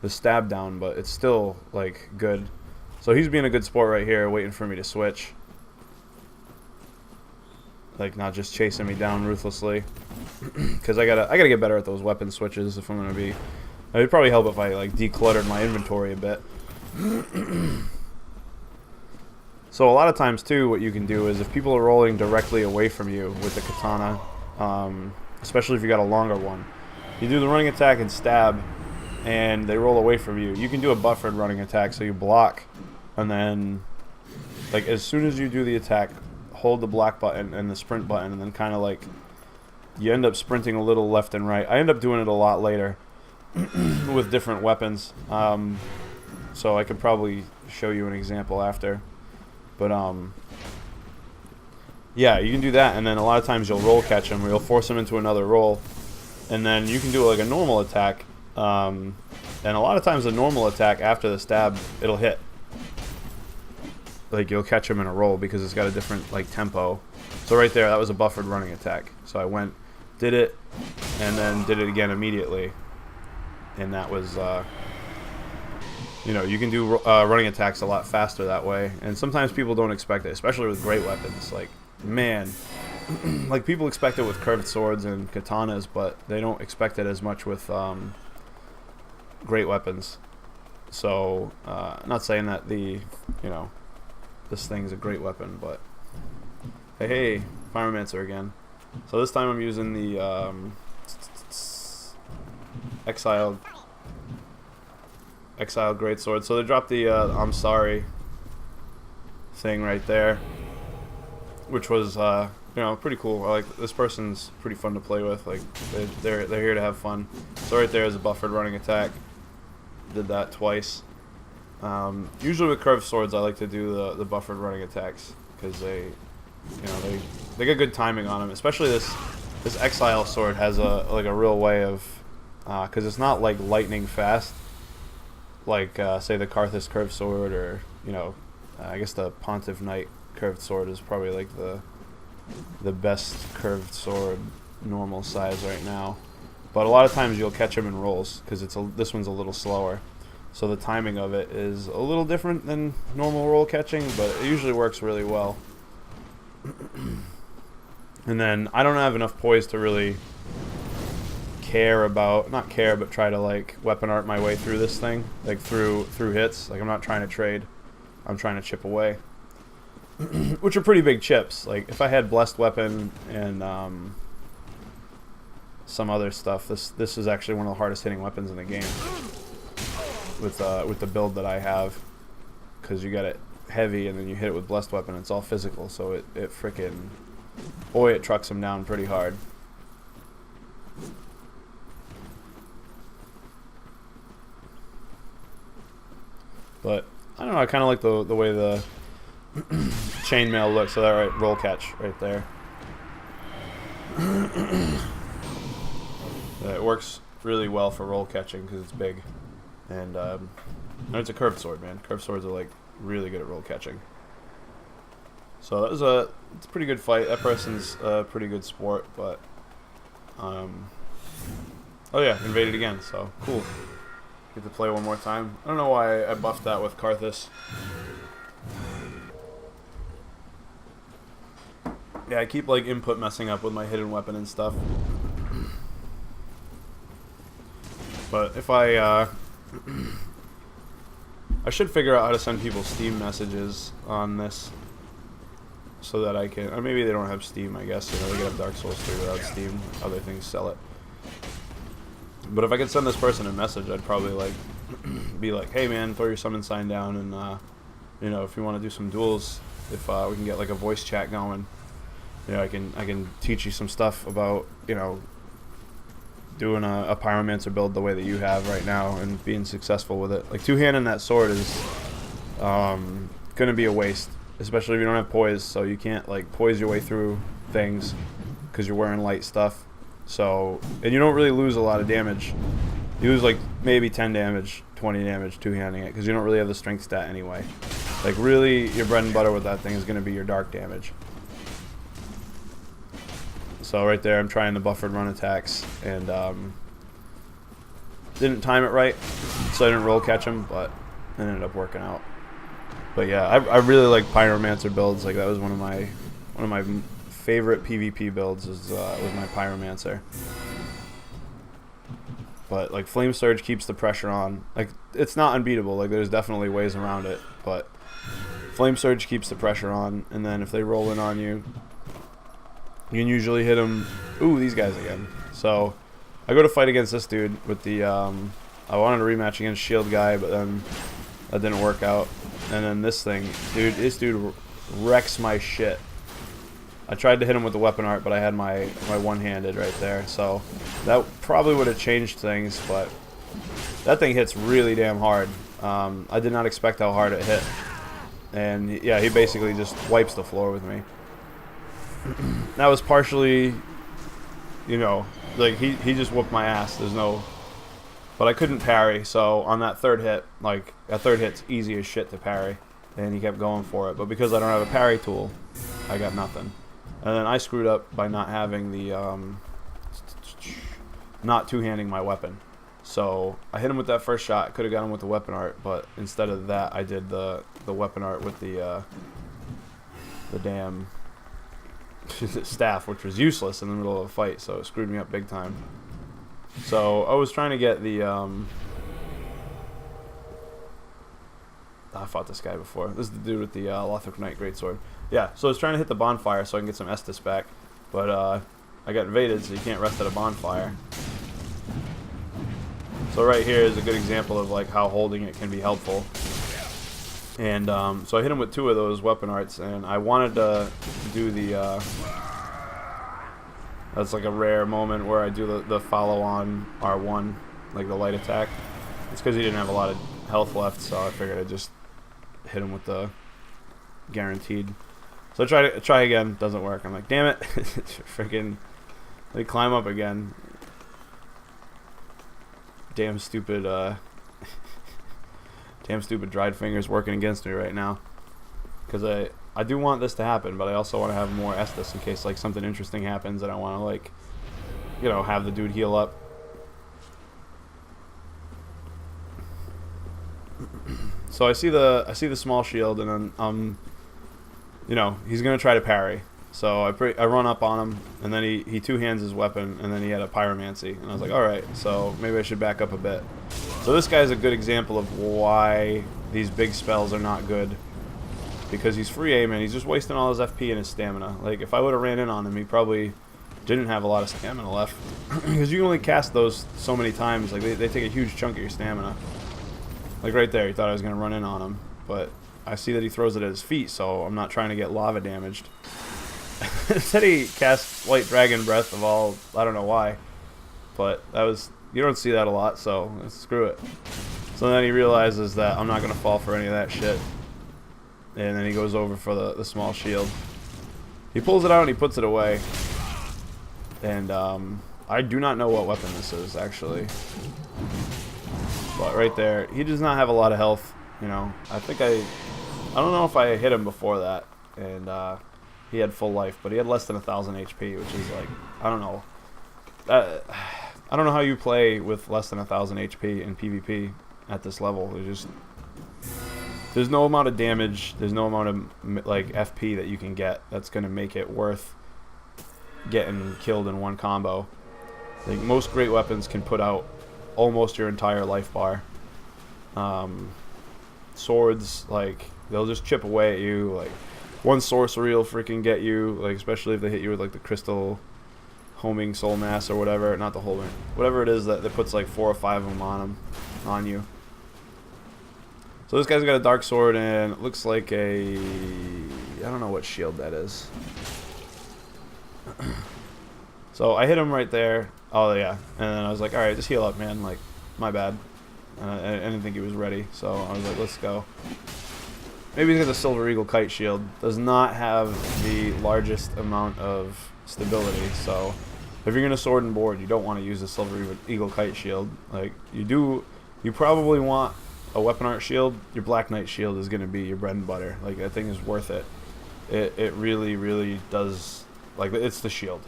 stab down, but it's still like good. So he's being a good sport right here, waiting for me to switch. Like, not just chasing me down ruthlessly. Because I gotta get better at those weapon switches if I'm gonna be... It'd probably help if I like decluttered my inventory a bit. So a lot of times too, what you can do is if people are rolling directly away from you with the katana, especially if you got a longer one, you do the running attack and stab, and they roll away from you. You can do a buffered running attack, so you block, and then, like, as soon as you do the attack, hold the black button and the sprint button, and then kind of like, you end up sprinting a little left and right. I end up doing it a lot later with different weapons, so I could probably show you an example after. But, yeah, you can do that, and then a lot of times you'll roll catch him, or you'll force him into another roll, and then you can do like a normal attack, and a lot of times the normal attack after the stab, it'll hit. Like, you'll catch him in a roll because it's got a different, like, tempo. So right there, that was a buffered running attack. So I went, did it, and then did it again immediately. And that was, you know, you can do running attacks a lot faster that way. And sometimes people don't expect it, especially with great weapons. Like, man, like, people expect it with curved swords and katanas, but they don't expect it as much with great weapons. So, I'm not saying that you know, this thing's a great weapon, but hey, Pyromancer again. So this time I'm using the exiled greatsword. So they dropped the I'm sorry thing right there, which was you know, pretty cool. I like this person's pretty fun to play with. Like they're here to have fun. So right there is a buffered running attack. Did that twice. Usually with curved swords, I like to do the buffered running attacks because they, you know, they get good timing on them. Especially this exile sword has a real way of, because it's not like lightning fast, like say the Karthus curved sword, or you know, I guess the Pontiff Knight curved sword is probably like the best curved sword normal size right now. But a lot of times you'll catch them in rolls because this one's a little slower. So the timing of it is a little different than normal roll catching, but it usually works really well. And then I don't have enough poise to really not care, but try to like weapon art my way through this thing, like through hits. Like I'm not trying to trade, I'm trying to chip away, which are pretty big chips. Like if I had blessed weapon and some other stuff, this is actually one of the hardest hitting weapons in the game. With the build that I have, because you got it heavy and then you hit it with blessed weapon, it's all physical, so it frickin', boy, it trucks him down pretty hard. But I don't know, I kind of like the way the chainmail looks. So that right, roll catch right there. It works really well for roll catching because it's big. And it's a curved sword, man. Curved swords are like really good at roll catching. So that was it's a pretty good fight. That person's a pretty good sport, but oh yeah, invaded again. So cool. Get to play one more time. I don't know why I buffed that with Karthus. Yeah, I keep like input messing up with my hidden weapon and stuff. But if I should figure out how to send people Steam messages on this, so that I can, or maybe they don't have Steam, I guess, you know, they get up Dark Souls 3 without Steam, other things sell it. But if I could send this person a message, I'd probably like, be like, hey man, throw your summon sign down, and you know, if you want to do some duels, if we can get like a voice chat going, you know, I can teach you some stuff about, you know, doing a pyromancer build the way that you have right now and being successful with it. Like two-handing that sword is gonna be a waste, especially if you don't have poise, so you can't like poise your way through things because you're wearing light stuff. So, and you don't really lose a lot of damage. You lose like maybe 10 damage, 20 damage two-handing it because you don't really have the strength stat anyway. Like really, your bread and butter with that thing is going to be your dark damage. So right there, I'm trying the buffered run attacks and didn't time it right, so I didn't roll catch him, but it ended up working out. But yeah, I really like pyromancer builds. Like that was one of my favorite PvP builds was my pyromancer. But like flame surge keeps the pressure on. Like it's not unbeatable. Like there's definitely ways around it, but flame surge keeps the pressure on. And then if they roll in on you, you can usually hit them. Ooh, these guys again. So I go to fight against this dude with the. I wanted to rematch against Shield guy, but then that didn't work out. And then this thing, dude. This dude wrecks my shit. I tried to hit him with the weapon art, but I had my one-handed right there, so that probably would have changed things, but that thing hits really damn hard. I did not expect how hard it hit, and yeah, he basically just wipes the floor with me. That was partially, you know, like he just whooped my ass. There's no, but I couldn't parry, so on that third hit, like that third hit's easy as shit to parry, and he kept going for it, but because I don't have a parry tool, I got nothing. And then I screwed up by not having the, not two-handing my weapon. So I hit him with that first shot. Could have got him with the weapon art, but instead of that, I did the weapon art with the damn staff, which was useless in the middle of a fight. So it screwed me up big time. So I was trying to get the, I fought this guy before. This is the dude with the Lothric Knight greatsword. Yeah, so I was trying to hit the bonfire so I can get some Estus back, but I got invaded, so you can't rest at a bonfire. So right here is a good example of like how holding it can be helpful. And so I hit him with 2 of those weapon arts, and I wanted to do the. That's like a rare moment where I do the follow-on R1, like the light attack. It's because he didn't have a lot of health left, so I figured I'd just hit him with the guaranteed. So I try again, doesn't work. I'm like, damn it, freaking, they climb up again. Damn stupid dried fingers working against me right now. Because I do want this to happen, but I also want to have more Estus in case like something interesting happens and I want to like, you know, have the dude heal up. So I see the small shield, and then you know, he's gonna try to parry. So I run up on him, and then he two-hands his weapon, and then he had a pyromancy, and I was like, all right, so maybe I should back up a bit. So this guy's a good example of why these big spells are not good, because he's free aiming. He's just wasting all his FP and his stamina. Like if I would have ran in on him, he probably didn't have a lot of stamina left, because you can only cast those so many times. Like they take a huge chunk of your stamina. Like right there, he thought I was gonna run in on him, but I see that he throws it at his feet, so I'm not trying to get lava damaged. Said he cast White Dragon Breath of all, I don't know why, but that was, you don't see that a lot, so screw it. So then he realizes that I'm not gonna fall for any of that shit, and then he goes over for the small shield. He pulls it out and he puts it away, and I do not know what weapon this is actually, but right there, he does not have a lot of health. You know, I don't know if I hit him before that, and he had full life, but he had less than 1,000 HP, which is like, I don't know. I don't know how you play with less than 1,000 HP in PvP at this level. There's no amount of damage, there's no amount of like FP that you can get that's gonna make it worth getting killed in one combo. Like most great weapons can put out almost your entire life bar. Swords, like they'll just chip away at you. Like one sorcery will freaking get you, like especially if they hit you with like the crystal homing soul mass or whatever, not the homing, whatever it is that puts like 4 or 5 of them on you. So this guy's got a dark sword, and it looks like a, I don't know what shield that is. So So I hit him right there. Oh yeah, and then I was like, all right, just heal up, man. Like, my bad. I didn't think he was ready, so I was like, let's go. Maybe he's got the Silver Eagle Kite Shield. Does not have the largest amount of stability, so if you're gonna sword and board, you don't want to use the Silver Eagle Kite Shield. Like, you probably want a weapon art shield. Your Black Knight shield is gonna be your bread and butter. Like, that thing is worth it. It really, really does. Like, it's the shield.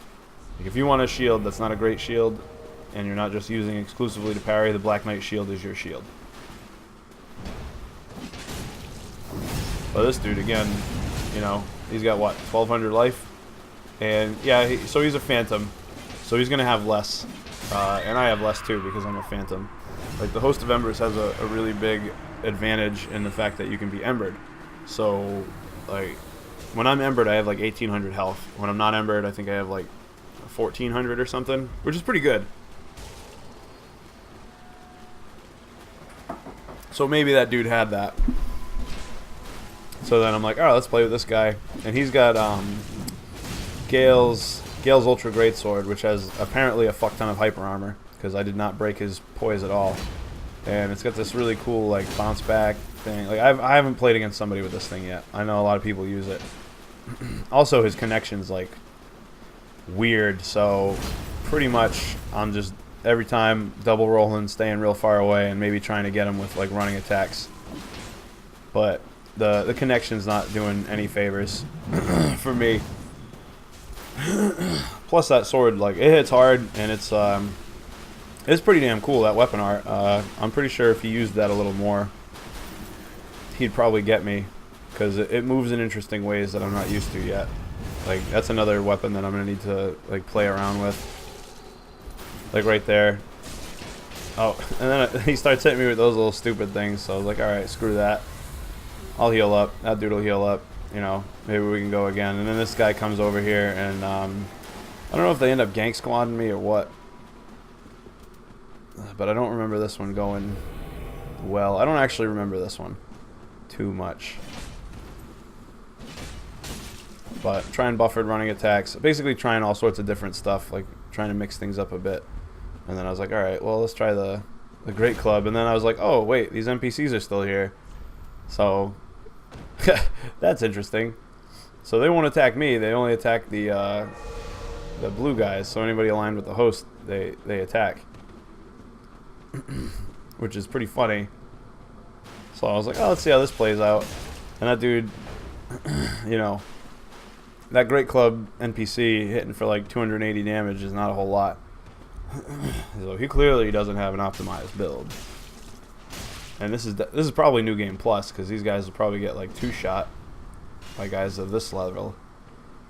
Like, if you want a shield that's not a great shield, and you're not just using exclusively to parry, the Black Knight shield is your shield. But this dude, again, you know, he's got what, 1200 life? And yeah, so he's a phantom, so he's gonna have less, and I have less too because I'm a phantom. Like, the Host of Embers has a really big advantage in the fact that you can be embered. So, like, when I'm embered, I have like 1800 health. When I'm not embered, I think I have like 1400 or something, which is pretty good. So maybe that dude had that. So then I'm like, all right, let's play with this guy. And he's got Gale's Ultra Greatsword, which has apparently a fuck ton of hyper armor, because I did not break his poise at all. And it's got this really cool, like, bounce back thing. Like, I haven't played against somebody with this thing yet. I know a lot of people use it. Also, his connection's like weird, so pretty much I'm just every time double rolling, staying real far away, and maybe trying to get him with like running attacks. But the connection's not doing any favors for me. Plus that sword, like, it hits hard, and it's pretty damn cool, that weapon art. I'm pretty sure if he used that a little more, he'd probably get me, because it moves in interesting ways that I'm not used to yet. Like, that's another weapon that I'm gonna need to like play around with. Like right there. Oh, and then he starts hitting me with those little stupid things, so I was like, alright, screw that. I'll heal up. That dude will heal up. You know, maybe we can go again. And then this guy comes over here, and I don't know if they end up gank squadding me or what. But I don't remember this one going well. I don't actually remember this one too much. But trying buffered running attacks. Basically trying all sorts of different stuff, like trying to mix things up a bit. And then I was like, alright, well, let's try the Great Club. And then I was like, oh, wait, these NPCs are still here. So, that's interesting. So they won't attack me. They only attack the blue guys. So anybody aligned with the host, they attack. Which is pretty funny. So I was like, oh, let's see how this plays out. And that dude, you know, that Great Club NPC hitting for like 280 damage is not a whole lot. So he clearly doesn't have an optimized build. And this is probably New Game Plus, because these guys will probably get like 2-shot by guys of this level.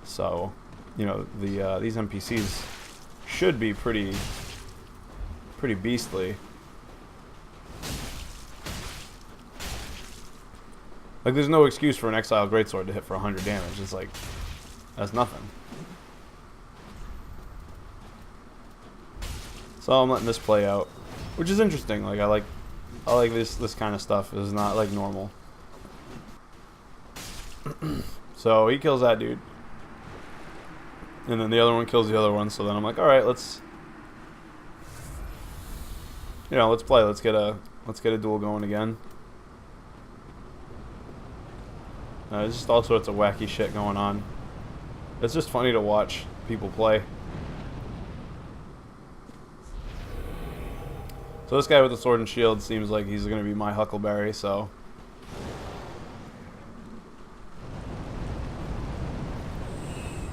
So, you know, these NPCs should be pretty beastly. Like, there's no excuse for an Exile Greatsword to hit for 100 damage. It's like, that's nothing. So I'm letting this play out, which is interesting. Like, I like this kind of stuff. It's not like normal. So he kills that dude, and then the other one kills the other one. So then I'm like, all right, let's play. Let's get a duel going again. There's just all sorts of wacky shit going on. It's just funny to watch people play. So this guy with the sword and shield seems like he's going to be my Huckleberry, so...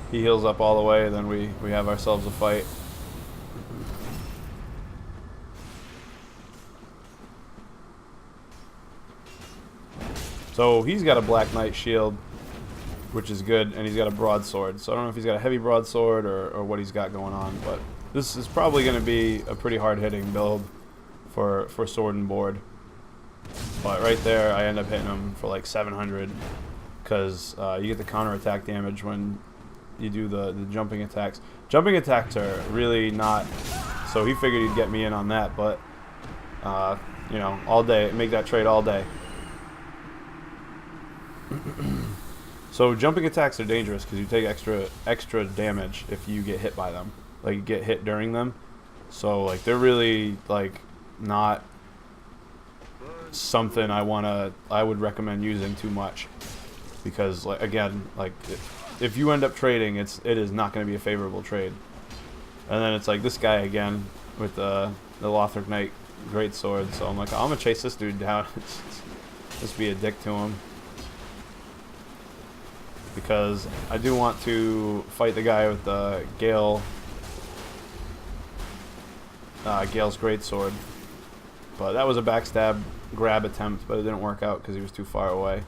He heals up all the way, then we have ourselves a fight. So he's got a Black Knight shield, which is good, and he's got a broadsword. So I don't know if he's got a heavy broadsword or what he's got going on, but this is probably going to be a pretty hard-hitting build for sword and board. But right there, I end up hitting him for like 700, because you get the counterattack damage when you do the jumping attacks. Jumping attacks are really not... So he figured he'd get me in on that, but, you know, all day. Make that trade all day. So jumping attacks are dangerous because you take extra damage if you get hit by them. like get hit during them. So like they're really like not something I would recommend using too much, because like again, like if you end up trading, it is not going to be a favorable trade. And then it's like this guy again with the Lothric Knight greatsword. So I'm like, I'm gonna chase this dude down. Just be a dick to him, because I do want to fight the guy with the Gale's greatsword. But that was a backstab grab attempt, but it didn't work out because he was too far away.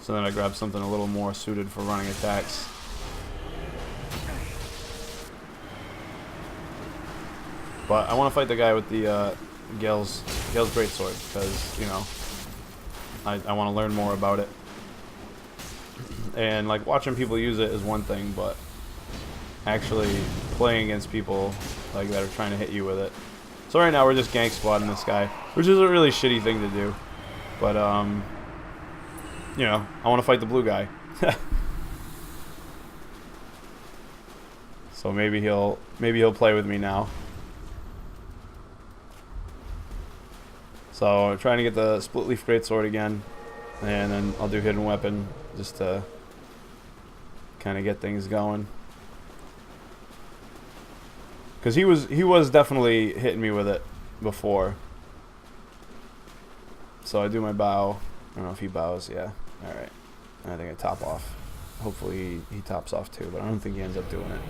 So then I grabbed something a little more suited for running attacks. But I want to fight the guy with the Gale's greatsword, because, you know, I want to learn more about it. And like watching people use it is one thing, but actually playing against people like that are trying to hit you with it. So right now we're just gank squatting this guy, which is a really shitty thing to do. But you know, I want to fight the blue guy. So maybe he'll play with me now. So I'm trying to get the splitleaf greatsword again, and then I'll do hidden weapon just to kind of get things going. Because he was definitely hitting me with it before. So I do my bow. I don't know if he bows. Yeah. All right. I think I top off. Hopefully he tops off too, but I don't think he ends up doing it.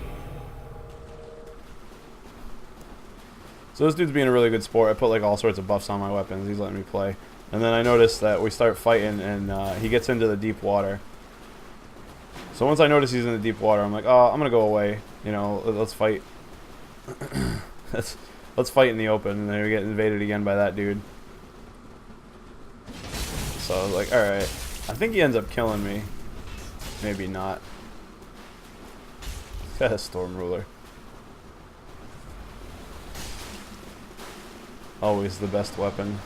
So this dude's being a really good sport. I put like all sorts of buffs on my weapons. He's letting me play. And then I noticed that we start fighting, and he gets into the deep water. So once I notice he's in the deep water, I'm like, oh, I'm gonna go away. You know, let's fight. let's fight in the open. And then we get invaded again by that dude. So I was like, all right. I think he ends up killing me. Maybe not. Got a storm ruler. Always the best weapon.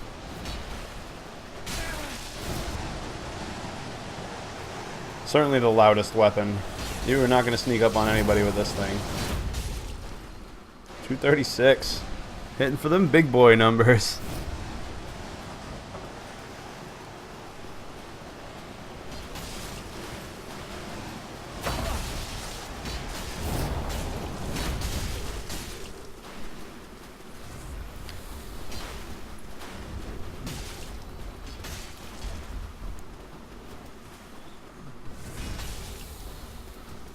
Certainly the loudest weapon. You are not going to sneak up on anybody with this thing. 236. Hitting for them big boy numbers.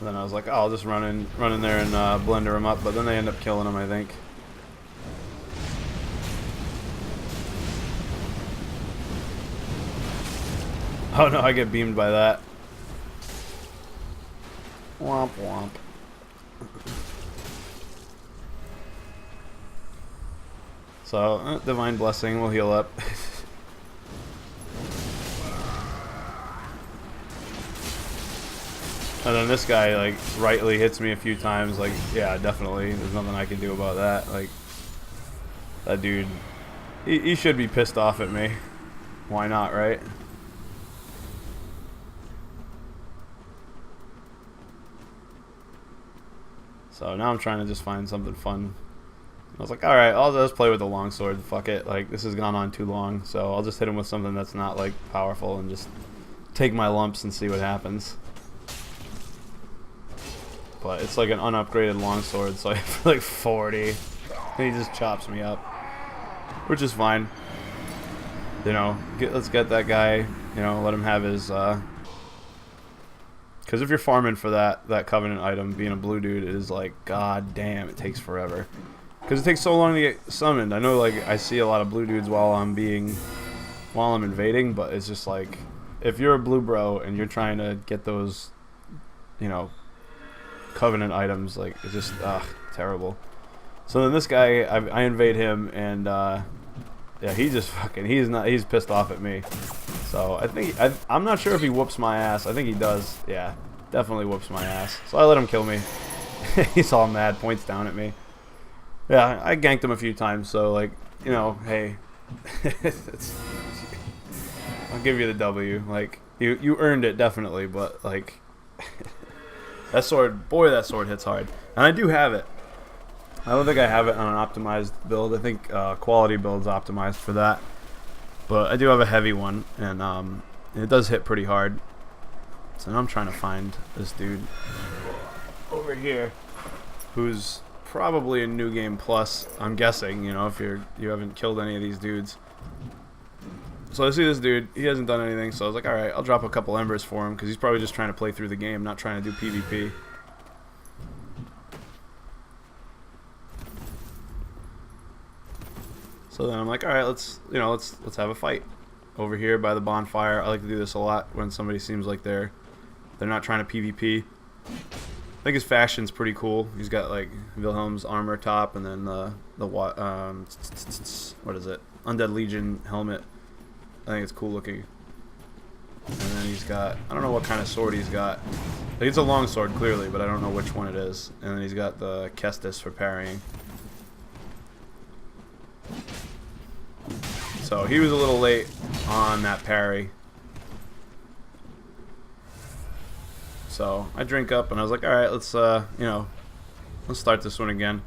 And then I was like, oh, I'll just run in there and blender him up, but then they end up killing him, I think. Oh no, I get beamed by that. Womp womp. So, Divine Blessing will heal up. And then this guy, like, rightly hits me a few times. Like, yeah, definitely. There's nothing I can do about that. Like, that dude, he should be pissed off at me. Why not, right? So now I'm trying to just find something fun. I was like, alright, I'll just play with the longsword. Fuck it. Like, this has gone on too long. So I'll just hit him with something that's not, like, powerful and just take my lumps and see what happens. But it's like an unupgraded longsword, so I have like 40. And he just chops me up. Which is fine. You know, let's get that guy, you know, let him have his, because if you're farming for that Covenant item, being a blue dude is like, god damn, it takes forever. Because it takes so long to get summoned. I know, like, I see a lot of blue dudes while I'm invading, but it's just like, if you're a blue bro and you're trying to get those, you know, Covenant items, like, it's just terrible. So then this guy, I invade him, and yeah, he just fucking, he's pissed off at me. So I think I'm not sure if he whoops my ass. I think he does. Yeah, definitely whoops my ass. So I let him kill me. He's all mad, points down at me. Yeah, I ganked him a few times, so, like, you know, hey, I'll give you the W. Like, you earned it, definitely, but, like, that sword, boy, that sword hits hard. And I do have it. I don't think I have it on an optimized build. I think quality build's optimized for that. But I do have a heavy one, and it does hit pretty hard. So now I'm trying to find this dude over here, who's probably a new game plus. I'm guessing, you know, if you haven't killed any of these dudes. So I see this dude. He hasn't done anything, so I was like, all right, I'll drop a couple embers for him because he's probably just trying to play through the game, not trying to do PvP. So then I'm like, all right, let's have a fight over here by the bonfire. I like to do this a lot when somebody seems like they're not trying to PvP. I think his fashion's pretty cool. He's got like Wilhelm's armor top, and then what is it? Undead Legion helmet. I think it's cool looking. And then he's got, I don't know what kind of sword he's got. Like, it's a long sword clearly, but I don't know which one it is. And then he's got the Kestis for parrying. So he was a little late on that parry. So I drink up and I was like, all right, let's let's start this one again.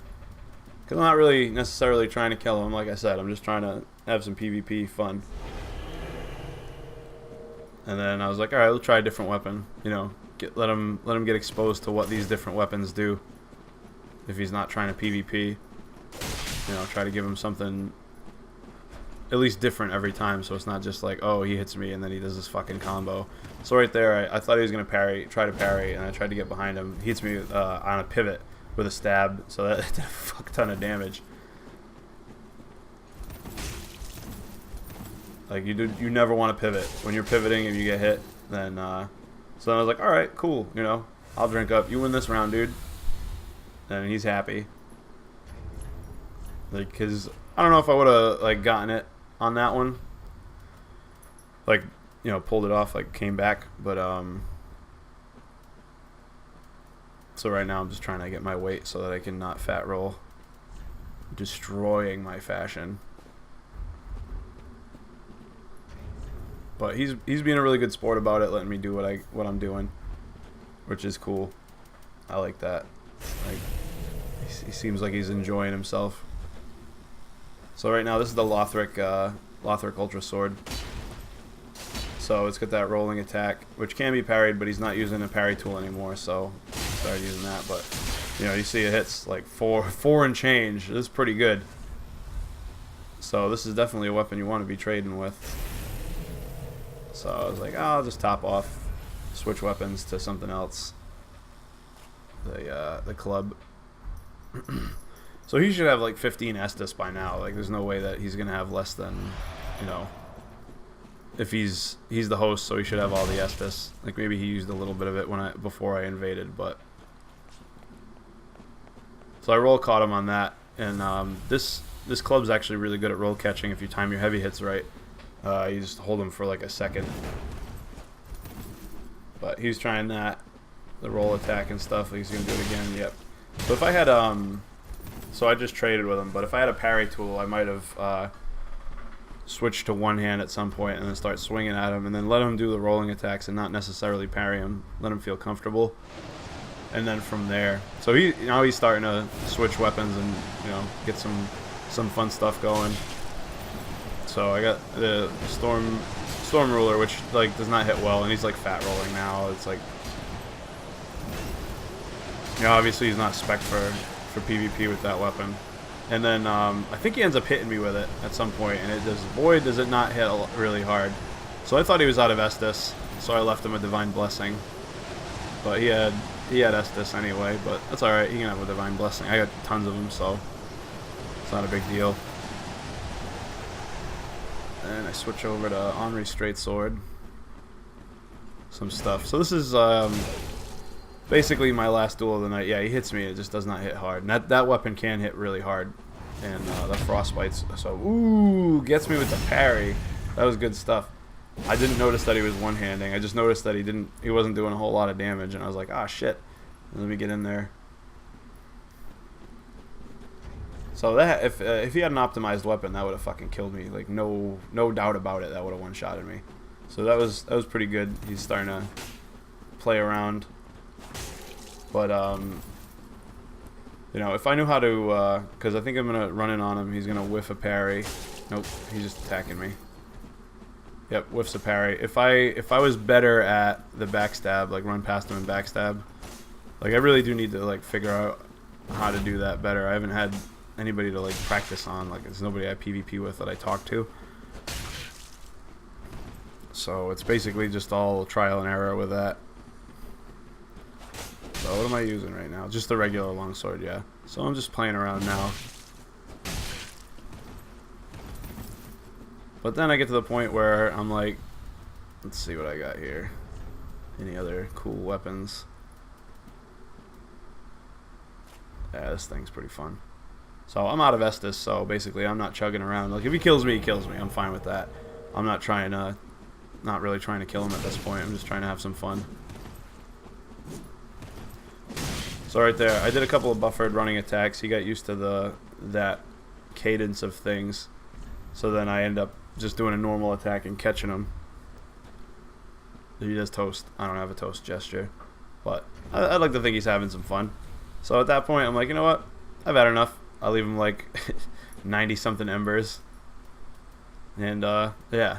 Because I'm not really necessarily trying to kill him. Like I said, I'm just trying to have some PvP fun. And then I was like, all right, let's try a different weapon. You know, let him get exposed to what these different weapons do. If he's not trying to PvP, you know, try to give him something at least different every time, so it's not just like, oh, he hits me and then he does this fucking combo. So right there, I thought he was gonna try to parry, and I tried to get behind him. He hits me on a pivot with a stab, so that did a fuck ton of damage. Like you never want to pivot. When you're pivoting and you get hit, then so then I was like, all right, cool, you know, I'll drink up. You win this round, dude. And he's happy. Like, cause I don't know if I would have like gotten it on that one, like, you know, pulled it off, like came back, but so right now I'm just trying to get my weight so that I can not fat roll, destroying my fashion. But he's being a really good sport about it, letting me do what I'm doing, which is cool. I like that. Like, he seems like he's enjoying himself. So right now, this is the Lothric Ultra Sword. So it's got that rolling attack, which can be parried, but he's not using a parry tool anymore, so I started using that. But, you know, you see it hits like four and change. This is pretty good. So this is definitely a weapon you want to be trading with. So I was like, oh, I'll just top off, switch weapons to something else. The club. So he should have like 15 Estus by now. Like, there's no way that he's gonna have less than, you know, if he's the host, so he should have all the Estus. Like, maybe he used a little bit of it before I invaded, but so I roll caught him on that. And this club's actually really good at roll catching if you time your heavy hits right. You just hold him for like a second. But he was trying that, the roll attack and stuff. He's gonna do it again. Yep. So if I had so I just traded with him, but if I had a parry tool, I might have switched to one hand at some point and then start swinging at him, and then let him do the rolling attacks and not necessarily parry him. Let him feel comfortable, and then from there. So now he's starting to switch weapons and, you know, get some fun stuff going. So I got the Storm Ruler, which like does not hit well, and he's like fat rolling now. It's like, you know, obviously he's not spec for PvP with that weapon. And then I think he ends up hitting me with it at some point, and does it not hit really hard. So I thought he was out of Estus, so I left him a Divine Blessing. But he had Estus anyway, but that's alright, he can have a Divine Blessing. I got tons of them, so it's not a big deal. And I switch over to Henri Straight Sword. Some stuff. So this is basically my last duel of the night. Yeah, he hits me, it just does not hit hard. And that weapon can hit really hard. And the frostbite's so, ooh, gets me with the parry. That was good stuff. I didn't notice that he was one-handing. I just noticed that he wasn't doing a whole lot of damage, and I was like, ah, shit. Let me get in there. So that if he had an optimized weapon, that would have fucking killed me. Like, no doubt about it, that would have one-shotted me. So that was pretty good. He's starting to play around. But You know, if I knew how to, because I think I'm gonna run in on him. He's gonna whiff a parry. Nope, he's just attacking me. Yep, whiffs a parry. If I was better at the backstab, like run past him and backstab, like I really do need to like figure out how to do that better. I haven't had anybody to like practice on. Like there's nobody I PvP with that I talk to. So it's basically just all trial and error with that. So what am I using right now? Just the regular longsword, yeah. So I'm just playing around now. But then I get to the point where I'm like, let's see what I got here. Any other cool weapons? Yeah, this thing's pretty fun. So I'm out of Estus, so basically I'm not chugging around. Like if he kills me, he kills me. I'm fine with that. I'm not trying to, not really trying to kill him at this point. I'm just trying to have some fun. So right there, I did a couple of buffered running attacks. He got used to that cadence of things. So then I end up just doing a normal attack and catching him. He does toast. I don't have a toast gesture. But I'd like to think he's having some fun. So at that point, I'm like, you know what? I've had enough. I'll leave him like 90-something embers. And yeah,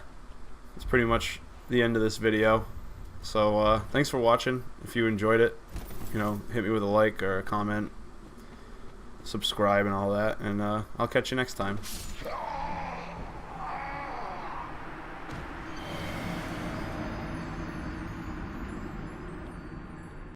that's pretty much the end of this video. So thanks for watching. If you enjoyed it, you know, hit me with a like or a comment, subscribe and all that, and I'll catch you next time.